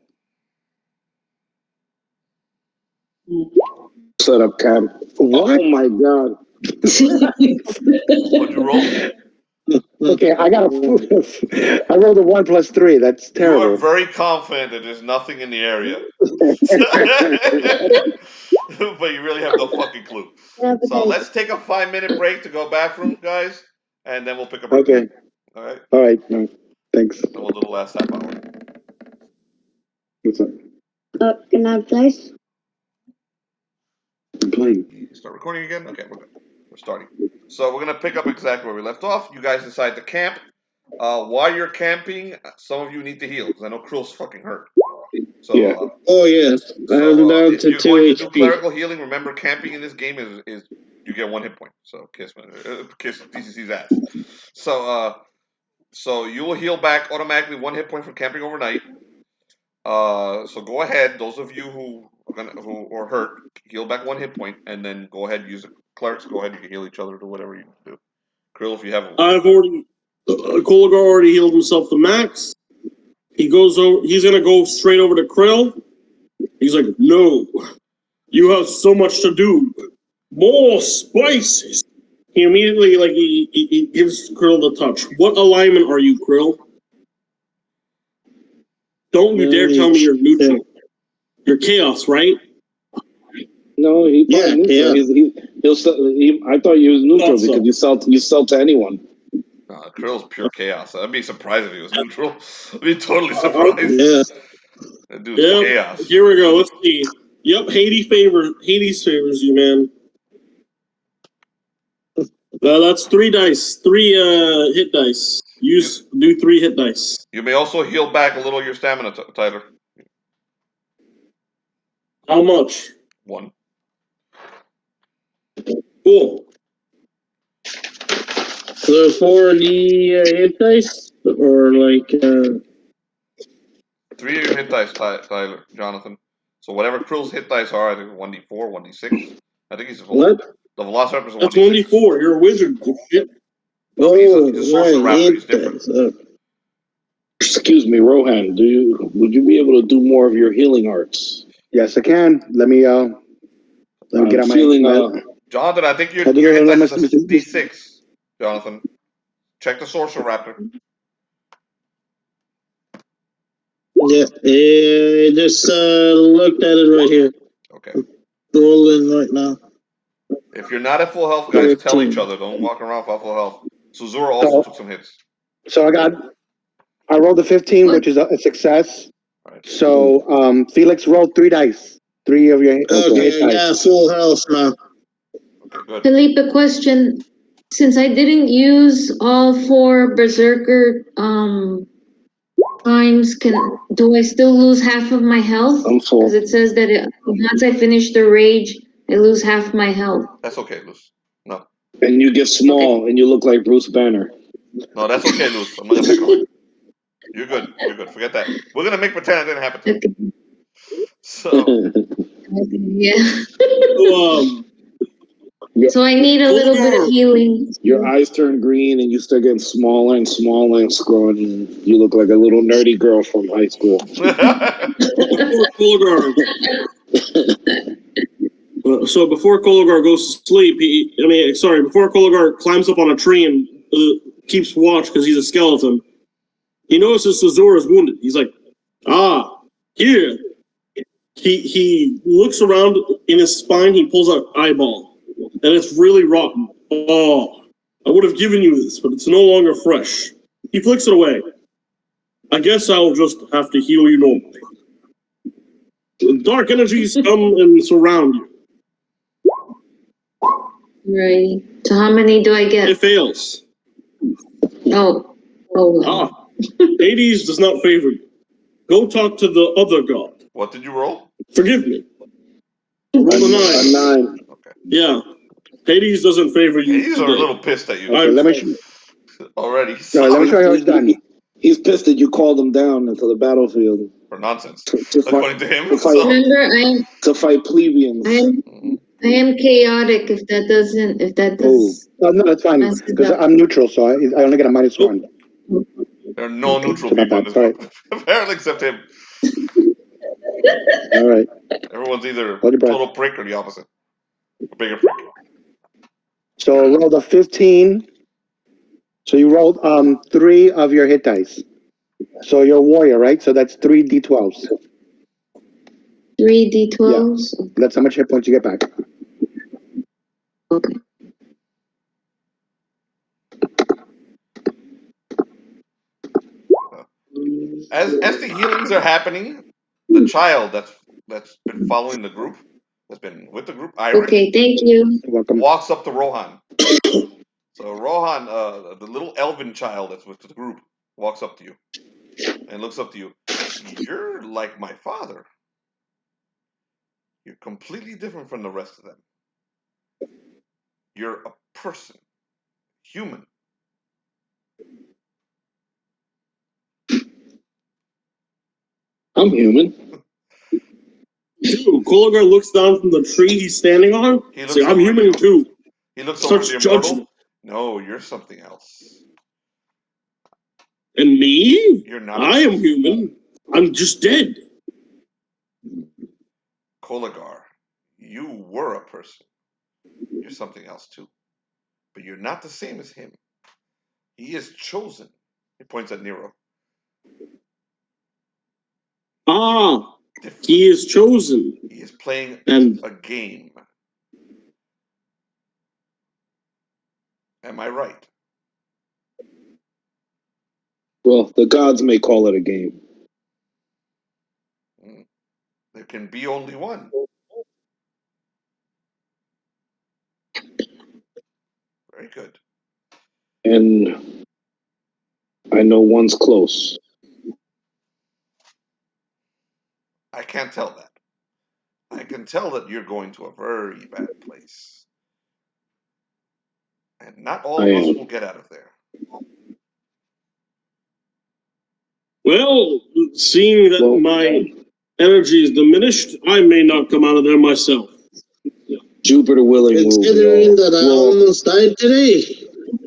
Set up camp. What? Oh my god. What'd you roll? Okay, I got I rolled a 1 +3. That's You are terrible. very confident that there's nothing in the area. But you really have no fucking clue. So let's take a 5-minute break to go bathroom, guys, and then we'll pick up our Okay. All right? All right. No, thanks. Then we'll do the last half hour. What's up? Can I place? I'm playing. You start recording again? Okay, we're good. We're starting. So we're going to pick up exactly where we left off. You guys decide to camp. While you're camping, some of you need to heal, because I know Krill's fucking hurt. So, Yeah. Oh yes, I'm down if to you're 2 going to do HP. clerical healing, remember camping in this game is you get 1 hit point. So kiss DCC's ass. So you will heal back automatically 1 hit point for camping overnight. So go ahead. Those of you who are hurt, heal back 1 hit point, and then go ahead and use the clerics. Go ahead, you can heal each other, do whatever you do. Krill, if you have. I've already. Koligar already healed himself to max. He goes over. He's gonna go straight over to Krill. He's like, "No, you have so much to do. More spices." He immediately he gives Krill the touch. What alignment are you, Krill? Don't you dare tell me you're neutral. You're chaos, right? No, he's Yeah, neutral. yeah. He'll sell. I thought you was neutral Thought so. because you sell to anyone. Krill's pure chaos. I'd be surprised if he was neutral. I'd be totally surprised. Yeah. That dude's chaos. Here we go. Let's see. Yep, Hades favors you, man. That's 3 dice. 3 hit dice. Do 3 hit dice. You may also heal back a little of your stamina, Tyler. How much? 1. Cool. So for the hit dice, or 3 of your hit dice, Tyler, Jonathan. So whatever Krill's hit dice are, I think 1d4, 1d6. I think he's what? The Velociraptor is 1d6. That's 1d4. You're a wizard. Shit. No, he's a sorcerer raptor. He's different. Excuse me, Rohan. Would you be able to do more of your healing arts? Yes, I can. Let me get on my. Jonathan, I think your hit dice is a d6. Jonathan, check the sorcerer raptor. Yeah, just looked at it right here. Okay. rolling right now. If you're not at full health, guys, tell 13. each other. Don't walk around without full health. Suzurra also took some hits. So I rolled a 15, which is a success. Right. So Felix rolled 3 dice. 3 of your hit Okay, I dice. got full health now. Okay, good. Philippe, a question. Since I didn't use all 4 berserker times, do I still lose half of my health? I'm full. Because it says that once I finish the rage, I lose half my health. That's okay, Luz. No. And you get small and you look like Bruce Banner. No, that's okay, Luz. I'm not gonna take it away. You're good. You're good. Forget that. We're gonna make pretend it didn't happen to you. Okay. So Yeah. So, So I need a little bit of healing. Your eyes turn green and you start getting smaller and smaller and scrawny. And you look like a little nerdy girl from high school. before Koligar goes to sleep, before Koligar climbs up on a tree and keeps watch because he's a skeleton, he notices Suzurra is wounded. He's like, here. He looks around in his spine, he pulls out eyeball, and it's really rotten. Oh, I would have given you this, but it's no longer fresh. He flicks it away. I guess I'll just have to heal you normally. Dark energies come and surround you. Right. So how many do I get? It fails. Oh. Well. Hades does not favor you. Go talk to the other god. what did you roll? Forgive me. Roll a 9. Okay. Yeah. Hades doesn't favor you. Hades are a little pissed at you Okay, let me already. let me show you how it's done. He's pissed that you called him down into the battlefield For nonsense. to According to him. Remember, to fight plebeians. I am chaotic. If that does. No, that's fine because I'm neutral, so I only get a -1. There are no neutral so not people in bad. this Sorry. group. Apparently, except him. All right. Everyone's either Hold your breath. total prick or the opposite. A bigger prick. So I rolled a 15. So you rolled 3 of your hit dice. So you're a warrior, right? So that's 3 d12s. 3 d12s. Yeah. That's how much hit points you get back. Okay. As the healings are happening, the child that's been following the group, that's been with the group, Irek, Okay, thank you. You're welcome. walks up to Rohan. So Rohan, the little elven child that's with the group, walks up to you and looks up to you. You're like my father. You're completely different from the rest of them. You're a person, human. I'm human. Dude, Koligar looks down from the tree he's standing on. See, I'm human too. He looks over Such to the immortal. judgment. No, you're something else. And me? You're not. I am human. I'm just dead. Koligar, you were a person. You're something else too. But you're not the same as him. He is chosen. He points at Nero. He is chosen. He is playing And a game. Am I right? Well, the gods may call it a game. There can be only one. Very good. And I know one's close. I can't tell that. I can tell that you're going to a very bad place. And not all of us will get out of there. well, seeing that my energy is diminished, I may not come out of there myself. Jupiter willing. Considering that I almost died today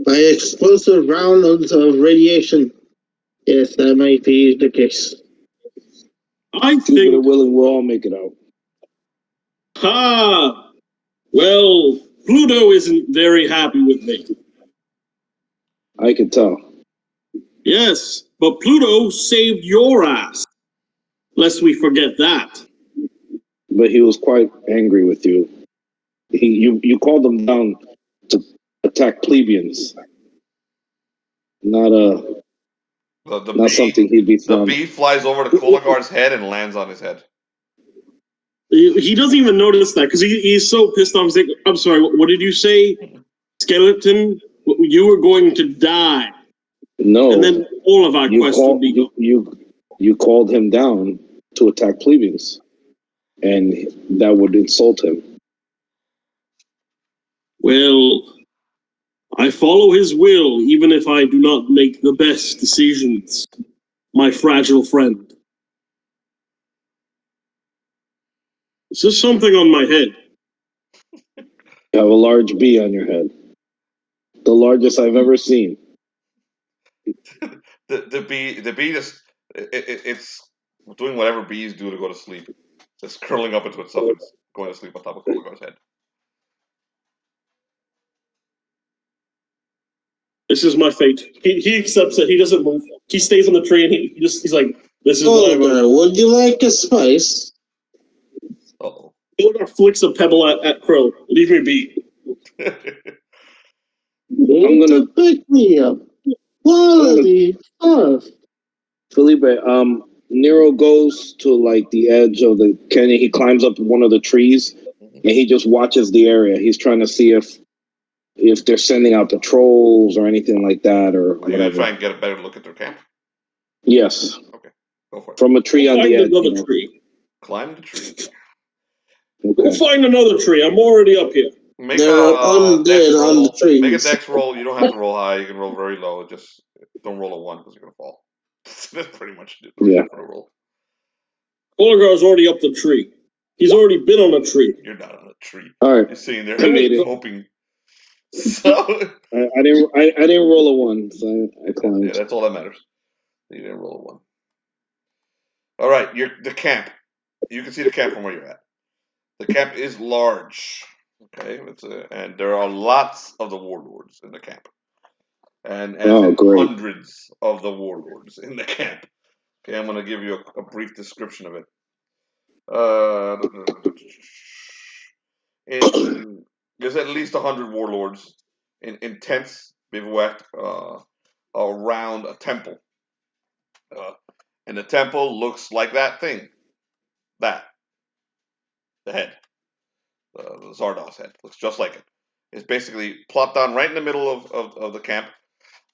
by explosive rounds of radiation, yes, that might be the case. I Jupiter think. willing, we'll all make it out. Well, Pluto isn't very happy with me. I can tell. Yes, but Pluto saved your ass. Lest we forget that. but he was quite angry with you. You called him down to attack plebeians, not something he'd be The from. bee flies over to Koligar's head and lands on his head. He doesn't even notice that because he's so pissed off. He's like, I'm sorry, what did you say? Skeleton, you were going to die. No. And then all of our quests would be... You called him down to attack plebeians, and that would insult him. Well, I follow his will, even if I do not make the best decisions, my fragile friend. Is there something on my head? You have a large bee on your head. The largest I've ever seen. The bee just it's doing whatever bees do to go to sleep. Just curling up into itself and going to sleep on top of Koligar's head. This is my fate. He accepts it. He doesn't move. He stays on the tree and he's like, this is what I want. Would you like a spice? Uh-oh. Koligar flicks a pebble at Krill. Leave me be. I'm gonna pick me up. Quality stuff. Felipe, Nero goes to like the edge of the canyon. He climbs up one of the trees and he just watches the area. He's trying to see if they're sending out patrols or anything like that or Are you whatever. gonna try and get a better look at their camp? Yes. Okay, go for it. From a tree on the edge. Another tree. Climb the tree. Okay. Go find another tree. I'm already up here. Make There are undead on the trees. Make a dex roll. You don't have to roll high. You can roll very low. Just don't roll a 1 because you're gonna fall. That's pretty much it. Yeah. For a roll. Koligar's already up the tree. He's already been on a tree. You're not on a tree. All right. You're sitting there I made it. hoping. So I didn't roll a 1, so I climbed. yeah, that's all that matters. You didn't roll a 1. All right, the camp. You can see the camp from where you're at. The camp is large. Okay, and there are lots of the warlords in the camp, and hundreds of the warlords in the camp. Okay, I'm going to give you a brief description of it. There's at least 100 warlords in tents bivouacked around a temple, and the temple looks like that thing, the head. The Zardoz head looks just like it. It's basically plopped down right in the middle of the camp.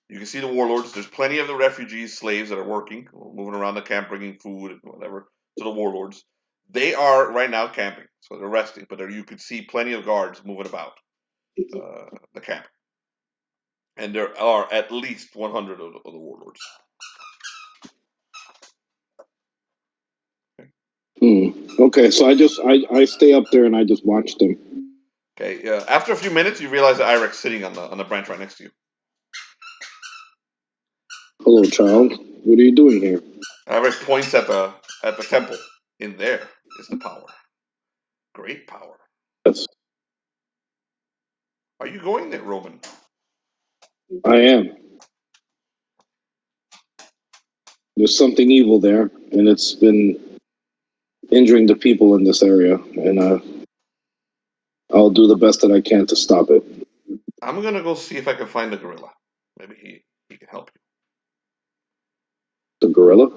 You can see the warlords. There's plenty of the refugees, slaves that are working, moving around the camp, bringing food and whatever to the warlords. They are right now camping, so they're resting. But you could see plenty of guards moving about the camp, and there are at least 100 of the warlords. Okay, so I stay up there and I just watch them. Okay. After a few minutes, you realize that Irek's sitting on the branch right next to you. Hello, child. What are you doing here? Irek points at the temple. In there is the power. Great power. Yes. Are you going there, Roman? I am. There's something evil there, and it's been injuring the people in this area, and I'll do the best that I can to stop it. I'm gonna go see if I can find the gorilla. Maybe he can help you. The gorilla?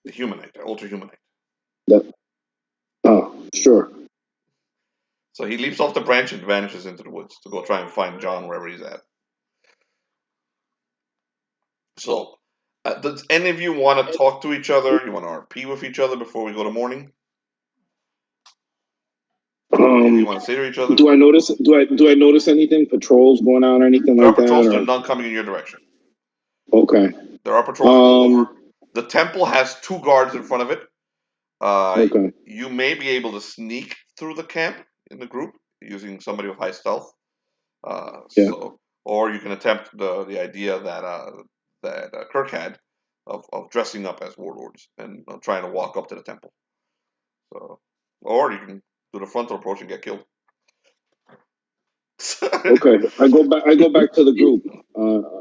The humanite, the ultra humanite. Sure. So he leaps off the branch and vanishes into the woods to go try and find John wherever he's at. So, does any of you want to talk to each other? You want to RP with each other before we go to morning? You want to say to each other? Do I notice anything? Patrols going out or anything like that? There are patrols, but none coming in your direction. Okay. There are patrols all over. The temple has 2 guards in front of it. Okay. You may be able to sneak through the camp in the group using somebody with high stealth. Or you can attempt the idea that Kirk had of dressing up as warlords and trying to walk up to the temple. So, or you can do the frontal approach and get killed. Okay, I go back to the group.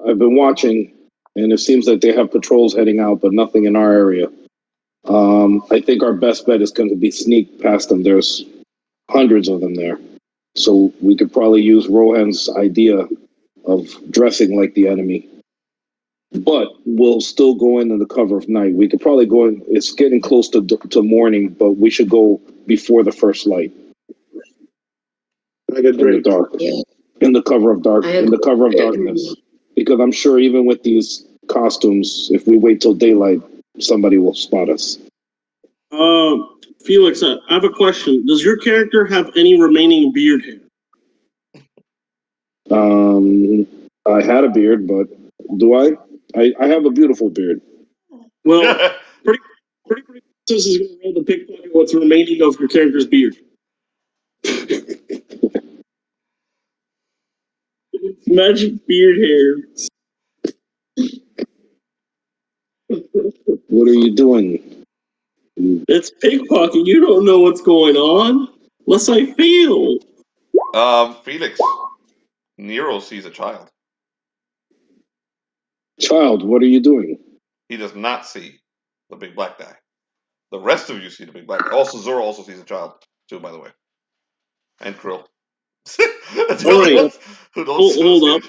I've been watching, and it seems like they have patrols heading out, but nothing in our area. I think our best bet is going to be sneak past them. There's hundreds of them there. So we could probably use Rohan's idea of dressing like the enemy. But we'll still go in the cover of night. We could probably go in. It's getting close to morning, but we should go before the first light. I agree. In the dark. Yeah. In the cover of dark. In the cover of I darkness. Because I'm sure even with these costumes, if we wait till daylight, somebody will spot us. Felix, I have a question. Does your character have any remaining beard hair? I had a beard, but do I? I have a beautiful beard. Well, pretty Princess is going to roll the pickpocket what's remaining of your character's beard. Magic beard hair. What are you doing? It's pickpocket. You don't know what's going on. Unless I fail. Felix, Nero sees a child. Child, what are you doing? He does not see the big black guy. The rest of you see the big black guy. Also, Suzurra also sees a child, too, by the way. And Krill. All right. Hold up.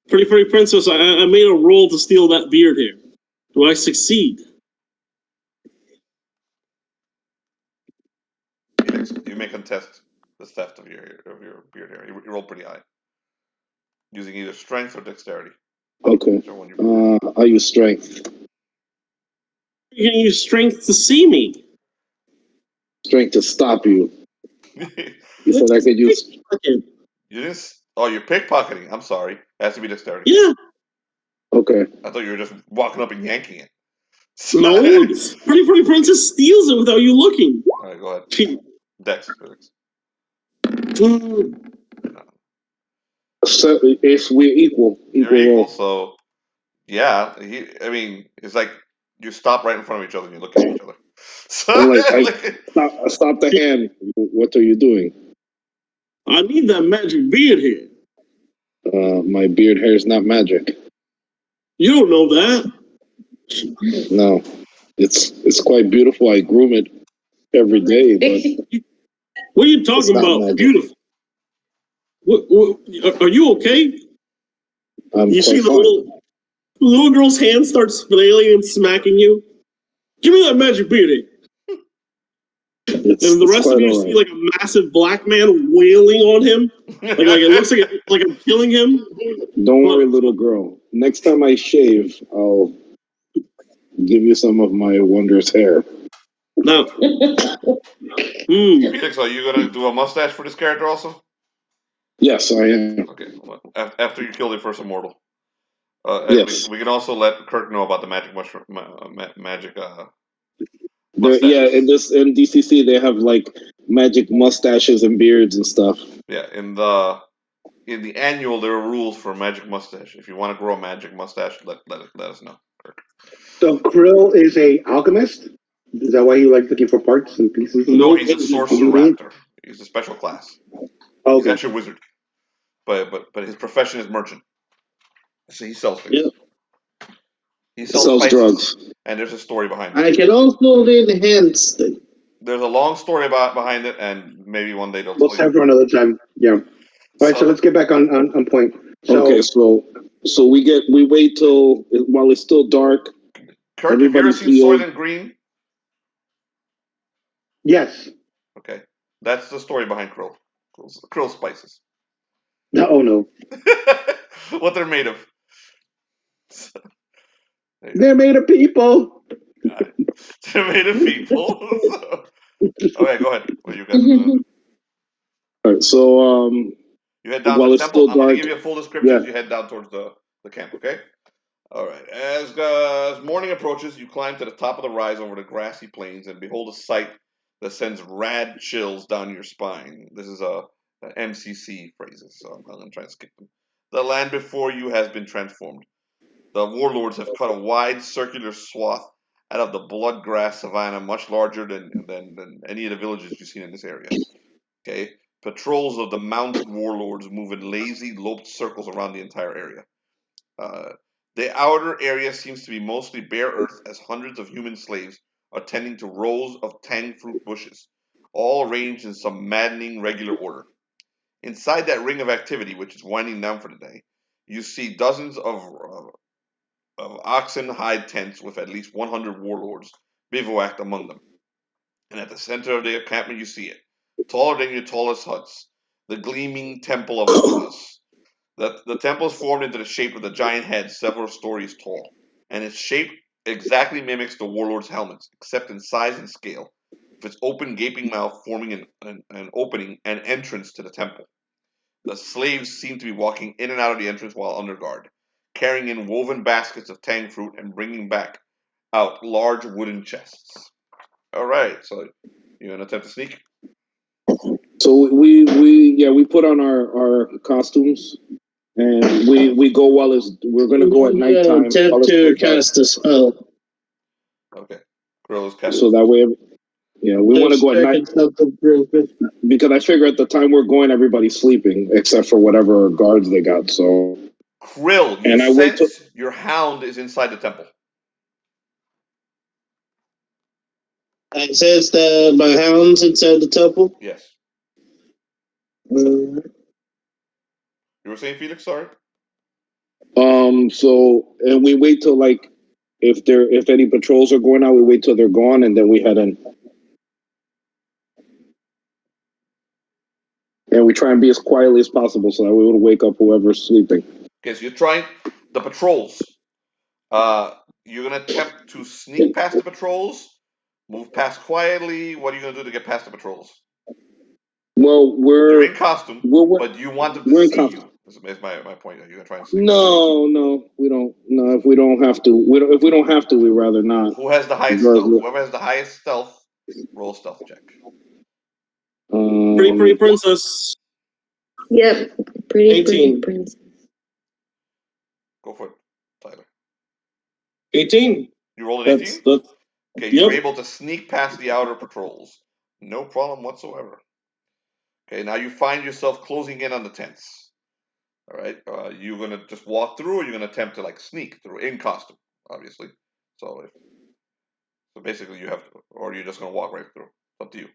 Pretty Princess, I made a roll to steal that beard hair. Do I succeed? Felix, you may contest the theft of your beard hair. You rolled pretty high. Using either strength or dexterity. Okay. I use strength. You can use strength to see me. Strength to stop you. You said I could use. You didn't. Oh, you're pickpocketing. I'm sorry. It has to be dexterity. Yeah. Okay. I thought you were just walking up and yanking it. No, Pretty Princess steals it without you looking. All right, go ahead. Dex, Felix. So if we're equal. You're equal, roll. so yeah. It's like you stop right in front of each other and you look at each other. So, I stop the hand. What are you doing? I need that magic beard hair. My beard hair is not magic. You don't know that. No, it's quite beautiful. I groom it every day. But what are you talking about? Magic. Beautiful. What, are you okay? You see the little girl's hand starts flailing and smacking you? Give me that magic beard hair. And the rest of you see like a massive black man wailing on him. Like it looks like I'm killing him. Don't worry, little girl. Next time I shave, I'll give you some of my wondrous hair. No. Felix, are you gonna do a mustache for this character also? Yes, I am. Okay. After you kill the first immortal. Yes. We can also let Kirk know about the magic mushroom, magic. Yeah, in DCC they have like magic mustaches and beards and stuff. Yeah, in the annual there are rules for magic mustache. If you want to grow a magic mustache, let us know. Kirk. So Krill is a alchemist. Is that why you like looking for parts and pieces? No, he's a sorcerer. He's a special class. Okay. He's actually a wizard, but his profession is merchant. So he sells things. Yeah. He sells drugs. And there's a story behind it. I can also enhance things. There's a long story behind it, and maybe one day they'll We'll save for another time. Yeah. All right, so let's get back on point. So, okay, so we wait till while it's still dark. Kirk, have you ever seen Soylent Green? Yes. Okay, that's the story behind Krill. Krill spices. No, oh no. What they're made of. They're made of people. They're made of people. Okay, go ahead. What you got? All right, so you head down to the temple. I'm going to give you a full description as you head down towards the camp, okay? All right. As morning approaches, you climb to the top of the rise over the grassy plains and behold a sight that sends rad chills down your spine. This is a MCC phrases, so I'm going to try and skip them. The land before you has been transformed. The warlords have cut a wide circular swath out of the blood-grass savanna, much larger than any of the villages you've seen in this area. Okay, patrols of the mounted warlords move in lazy, loped circles around the entire area. The outer area seems to be mostly bare earth, as hundreds of human slaves are tending to rows of tang fruit bushes, all arranged in some maddening regular order. Inside that ring of activity, which is winding down for the day, you see dozens of oxen hide tents with at least 100 warlords bivouacked among them. And at the center of the encampment, you see it, taller than your tallest huts, the gleaming temple of Atoz. The temple is formed into the shape of the giant head, several stories tall, and its shape exactly mimics the warlord's helmets, except in size and scale, with its open, gaping mouth forming an opening and entrance to the temple. The slaves seem to be walking in and out of the entrance while under guard, carrying in woven baskets of tang fruit and bringing back out large wooden chests. All right, so you gonna attempt to sneak? So we put on our costumes and we go while it's we're gonna go at nighttime. Attempt to cast a spell. Okay, Krill is casting. So that way, we want to go at night because I figure at the time we're going, everybody's sleeping except for whatever guards they got. So Krill, you sense your hound is inside the temple. It says that my hound's inside the temple. Yes. You were saying, Felix? Sorry. So and we wait till like if any patrols are going out, we wait till they're gone and then we head in. And we try and be as quietly as possible so that we would wake up whoever's sleeping. Okay, so you're trying the patrols. You're gonna attempt to sneak past the patrols, move past quietly. What are you gonna do to get past the patrols? Well, you're in costume, but you want them to see you. Is my point. You're gonna try and sneak. No, we don't. No, if we don't have to, if we don't have to, we'd rather not. Who has the highest stealth? Whoever has the highest stealth, roll a stealth check. Pretty princess. Yep, pretty princess. Go for it, Tyler. 18. You rolled an 18? Okay, you're able to sneak past the outer patrols. No problem whatsoever. Okay, now you find yourself closing in on the tents. All right, you're gonna just walk through, or you're gonna attempt to like sneak through in costume, obviously. So basically, you have to, or you're just gonna walk right through. It's up to you,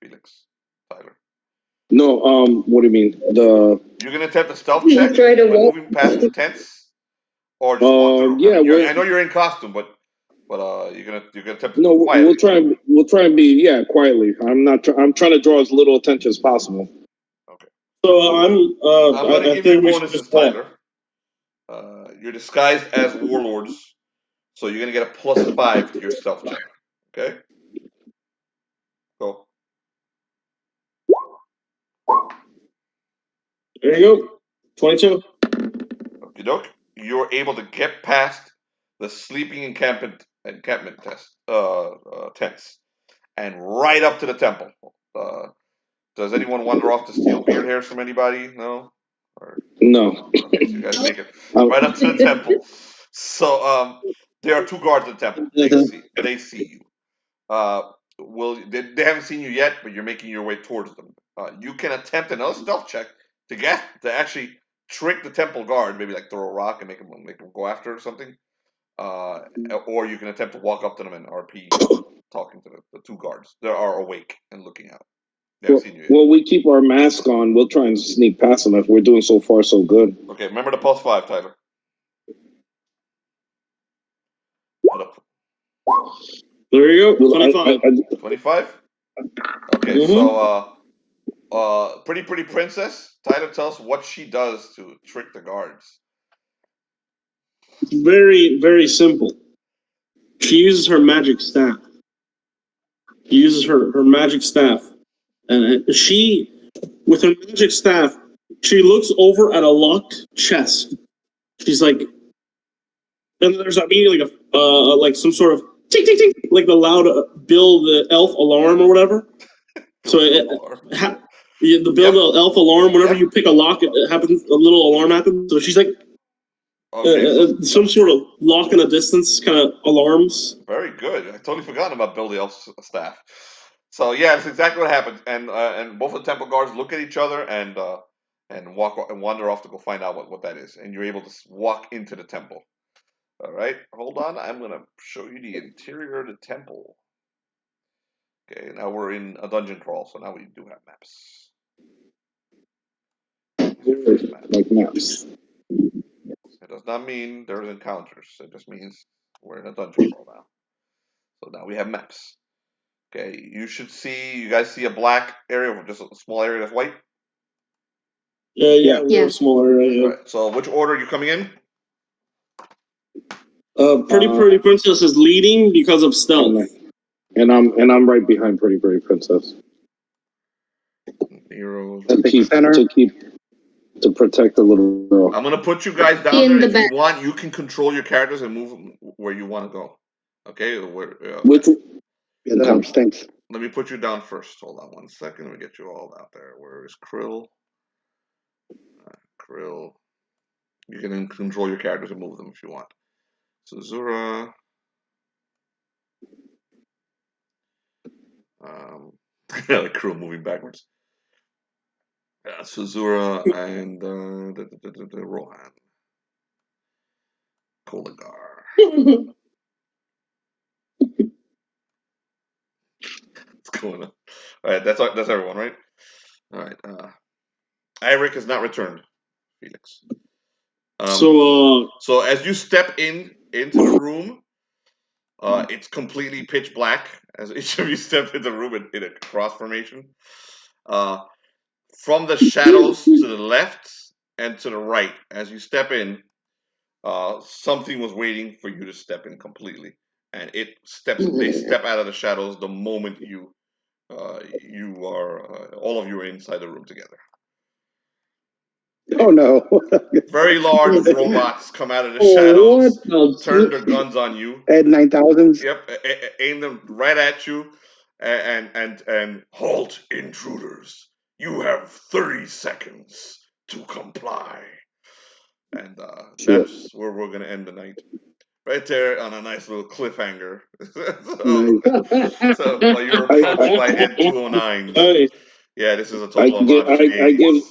Felix, Tyler. No, what do you mean? You're gonna attempt a stealth check by moving past the tents, or just walk through. Yeah, I know you're in costume, but you're gonna attempt to no. quietly. We'll try and be quietly. I'm trying to draw as little attention as possible. Okay. So I'm gonna give you bonuses, Tyler. You're disguised as warlords, so you're gonna get a +5 to your stealth check. Okay. Go. There you go. 22. Okie doke. You're able to get past the sleeping encampment tents and right up to the temple. Does anyone wander off to steal beard hairs from anybody? No? No. Okay, so you guys make it right up to the temple. So there are 2 guards at the temple. They see you. They haven't seen you yet, but you're making your way towards them. You can attempt another stealth check to actually trick the temple guard, maybe like throw a rock and make them go after it or something. Or you can attempt to walk up to them and RP, talking to the 2 guards. They are awake and looking out. They haven't seen you yet. Well, we keep our mask on. We'll try and sneak past them if we're doing so far so good. Okay, remember the +5, Tyler. There you go. 25. 25? Okay, so pretty princess, Tyler, tell us what she does to trick the guards. It's very, very simple. She uses her magic staff. She uses her magic staff. And with her magic staff, she looks over at a locked chest. She's like, and there's immediately like some sort of tick tick tick, like the loud Bill the elf alarm or whatever. So the Bill the elf alarm. Whenever you pick a lock, it happens. A little alarm happens. So she's like, some sort of lock in a distance kind of alarms. Very good. I totally forgot about Bill the elf's staff. So yeah, that's exactly what happens. And both the temple guards look at each other, and and wander off to go find out what that is, and you're able to walk into the temple. All right, hold on. I'm gonna show you the interior of the temple. Okay, now we're in a dungeon crawl, so now we do have maps. Like maps. It does not mean there's encounters. It just means we're in a dungeon crawl now. So now we have maps. Okay, you guys see a black area, or just a small area that's white? Yeah, we have a small area. Yeah. All right, so which order are you coming in? Pretty Princess is leading because of stealth. And I'm right behind Pretty Princess. Nero. To protect the little girl. I'm gonna put you guys down there. If you want, you can control your characters and move where you want to go. Okay? Thanks. Let me put you down first. Hold on 1 second. Let me get you all out there. Where is Krill? Krill. You can control your characters and move them if you want. Suzurra. Like Krill moving backwards. Suzurra and the Rohan. Koligar. What's going on? All right, that's everyone, right? All right. Irek has not returned, Felix. So as you step into the room, it's completely pitch black as each of you step in the room in a cross formation. From the shadows to the left and to the right, as you step in, something was waiting for you to step in completely, and they step out of the shadows the moment all of you are inside the room together. Oh no! Very large robots come out of the shadows, turn their guns on you. At 9,000s. Yep, aim them right at you, and halt, intruders. You have 30 seconds to comply. And that's where we're gonna end the night. Right there on a nice little cliffhanger. So while you're approached by Ed 209. Yeah, this is a total homage to the 80s.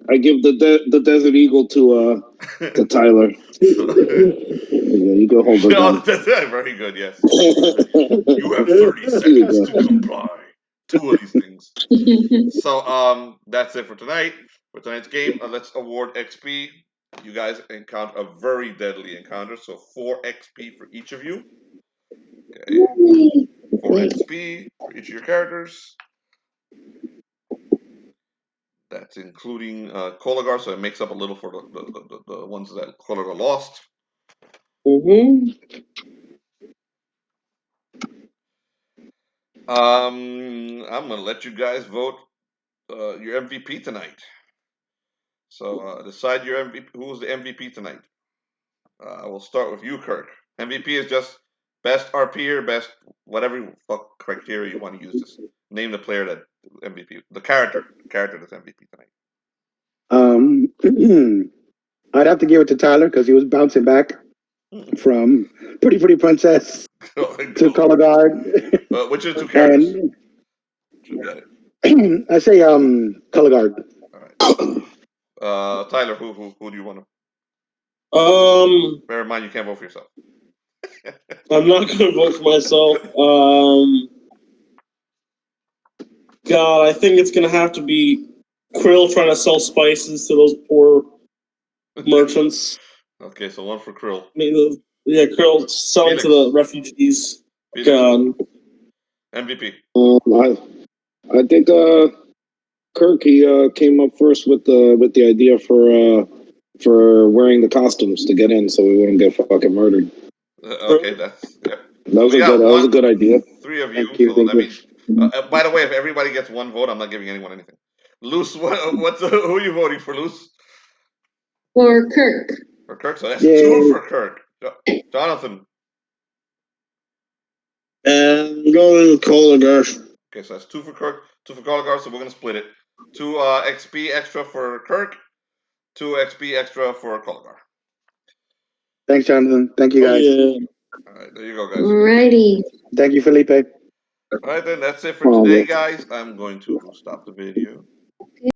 I give the Desert Eagle to Tyler. Yeah, you go hold it. Very good, yes. You have 30 seconds to comply. 2 of these things. So that's it for tonight. For tonight's game, let's award XP. You guys encounter a very deadly encounter, so 4 XP for each of you. Okay. 4 XP for each of your characters. That's including Koligar, so it makes up a little for the ones that Koligar lost. I'm gonna let you guys vote your MVP tonight. So decide your MVP. Who's the MVP tonight? We'll start with you, Kirk. MVP is just best RP or best whatever fuck criteria you want to use. This name the player that MVP, the character that's MVP tonight. I'd have to give it to Tyler because he was bouncing back from Pretty Princess to Koligar. Which are the 2 characters? I say Koligar. All right. Tyler, who do you want to? Bear in mind you can't vote for yourself. I'm not going to vote for myself. God, I think it's going to have to be Krill trying to sell spices to those poor merchants. Okay, so 1 for Krill. Krill selling Felix. To the refugees. Felix. God. MVP. I think Kirk came up first with the idea for wearing the costumes to get in, so we wouldn't get fucking murdered. Okay, that was a good idea. 3 of you. Thank you. By the way, if everybody gets 1 vote, I'm not giving anyone anything. Luce, who are you voting for, Luce? For Kirk. For Kirk, so that's 2 for Kirk. Jonathan. I'm going with Koligar. Okay, so that's 2 for Kirk, 2 for Koligar, so we're gonna split it. 2 XP extra for Kirk, 2 XP extra for Koligar. Thanks, Jonathan. Thank you, guys. All right, there you go, guys. Alrighty. Thank you, Felipe. All right, then that's it for today, guys. I'm going to stop the video.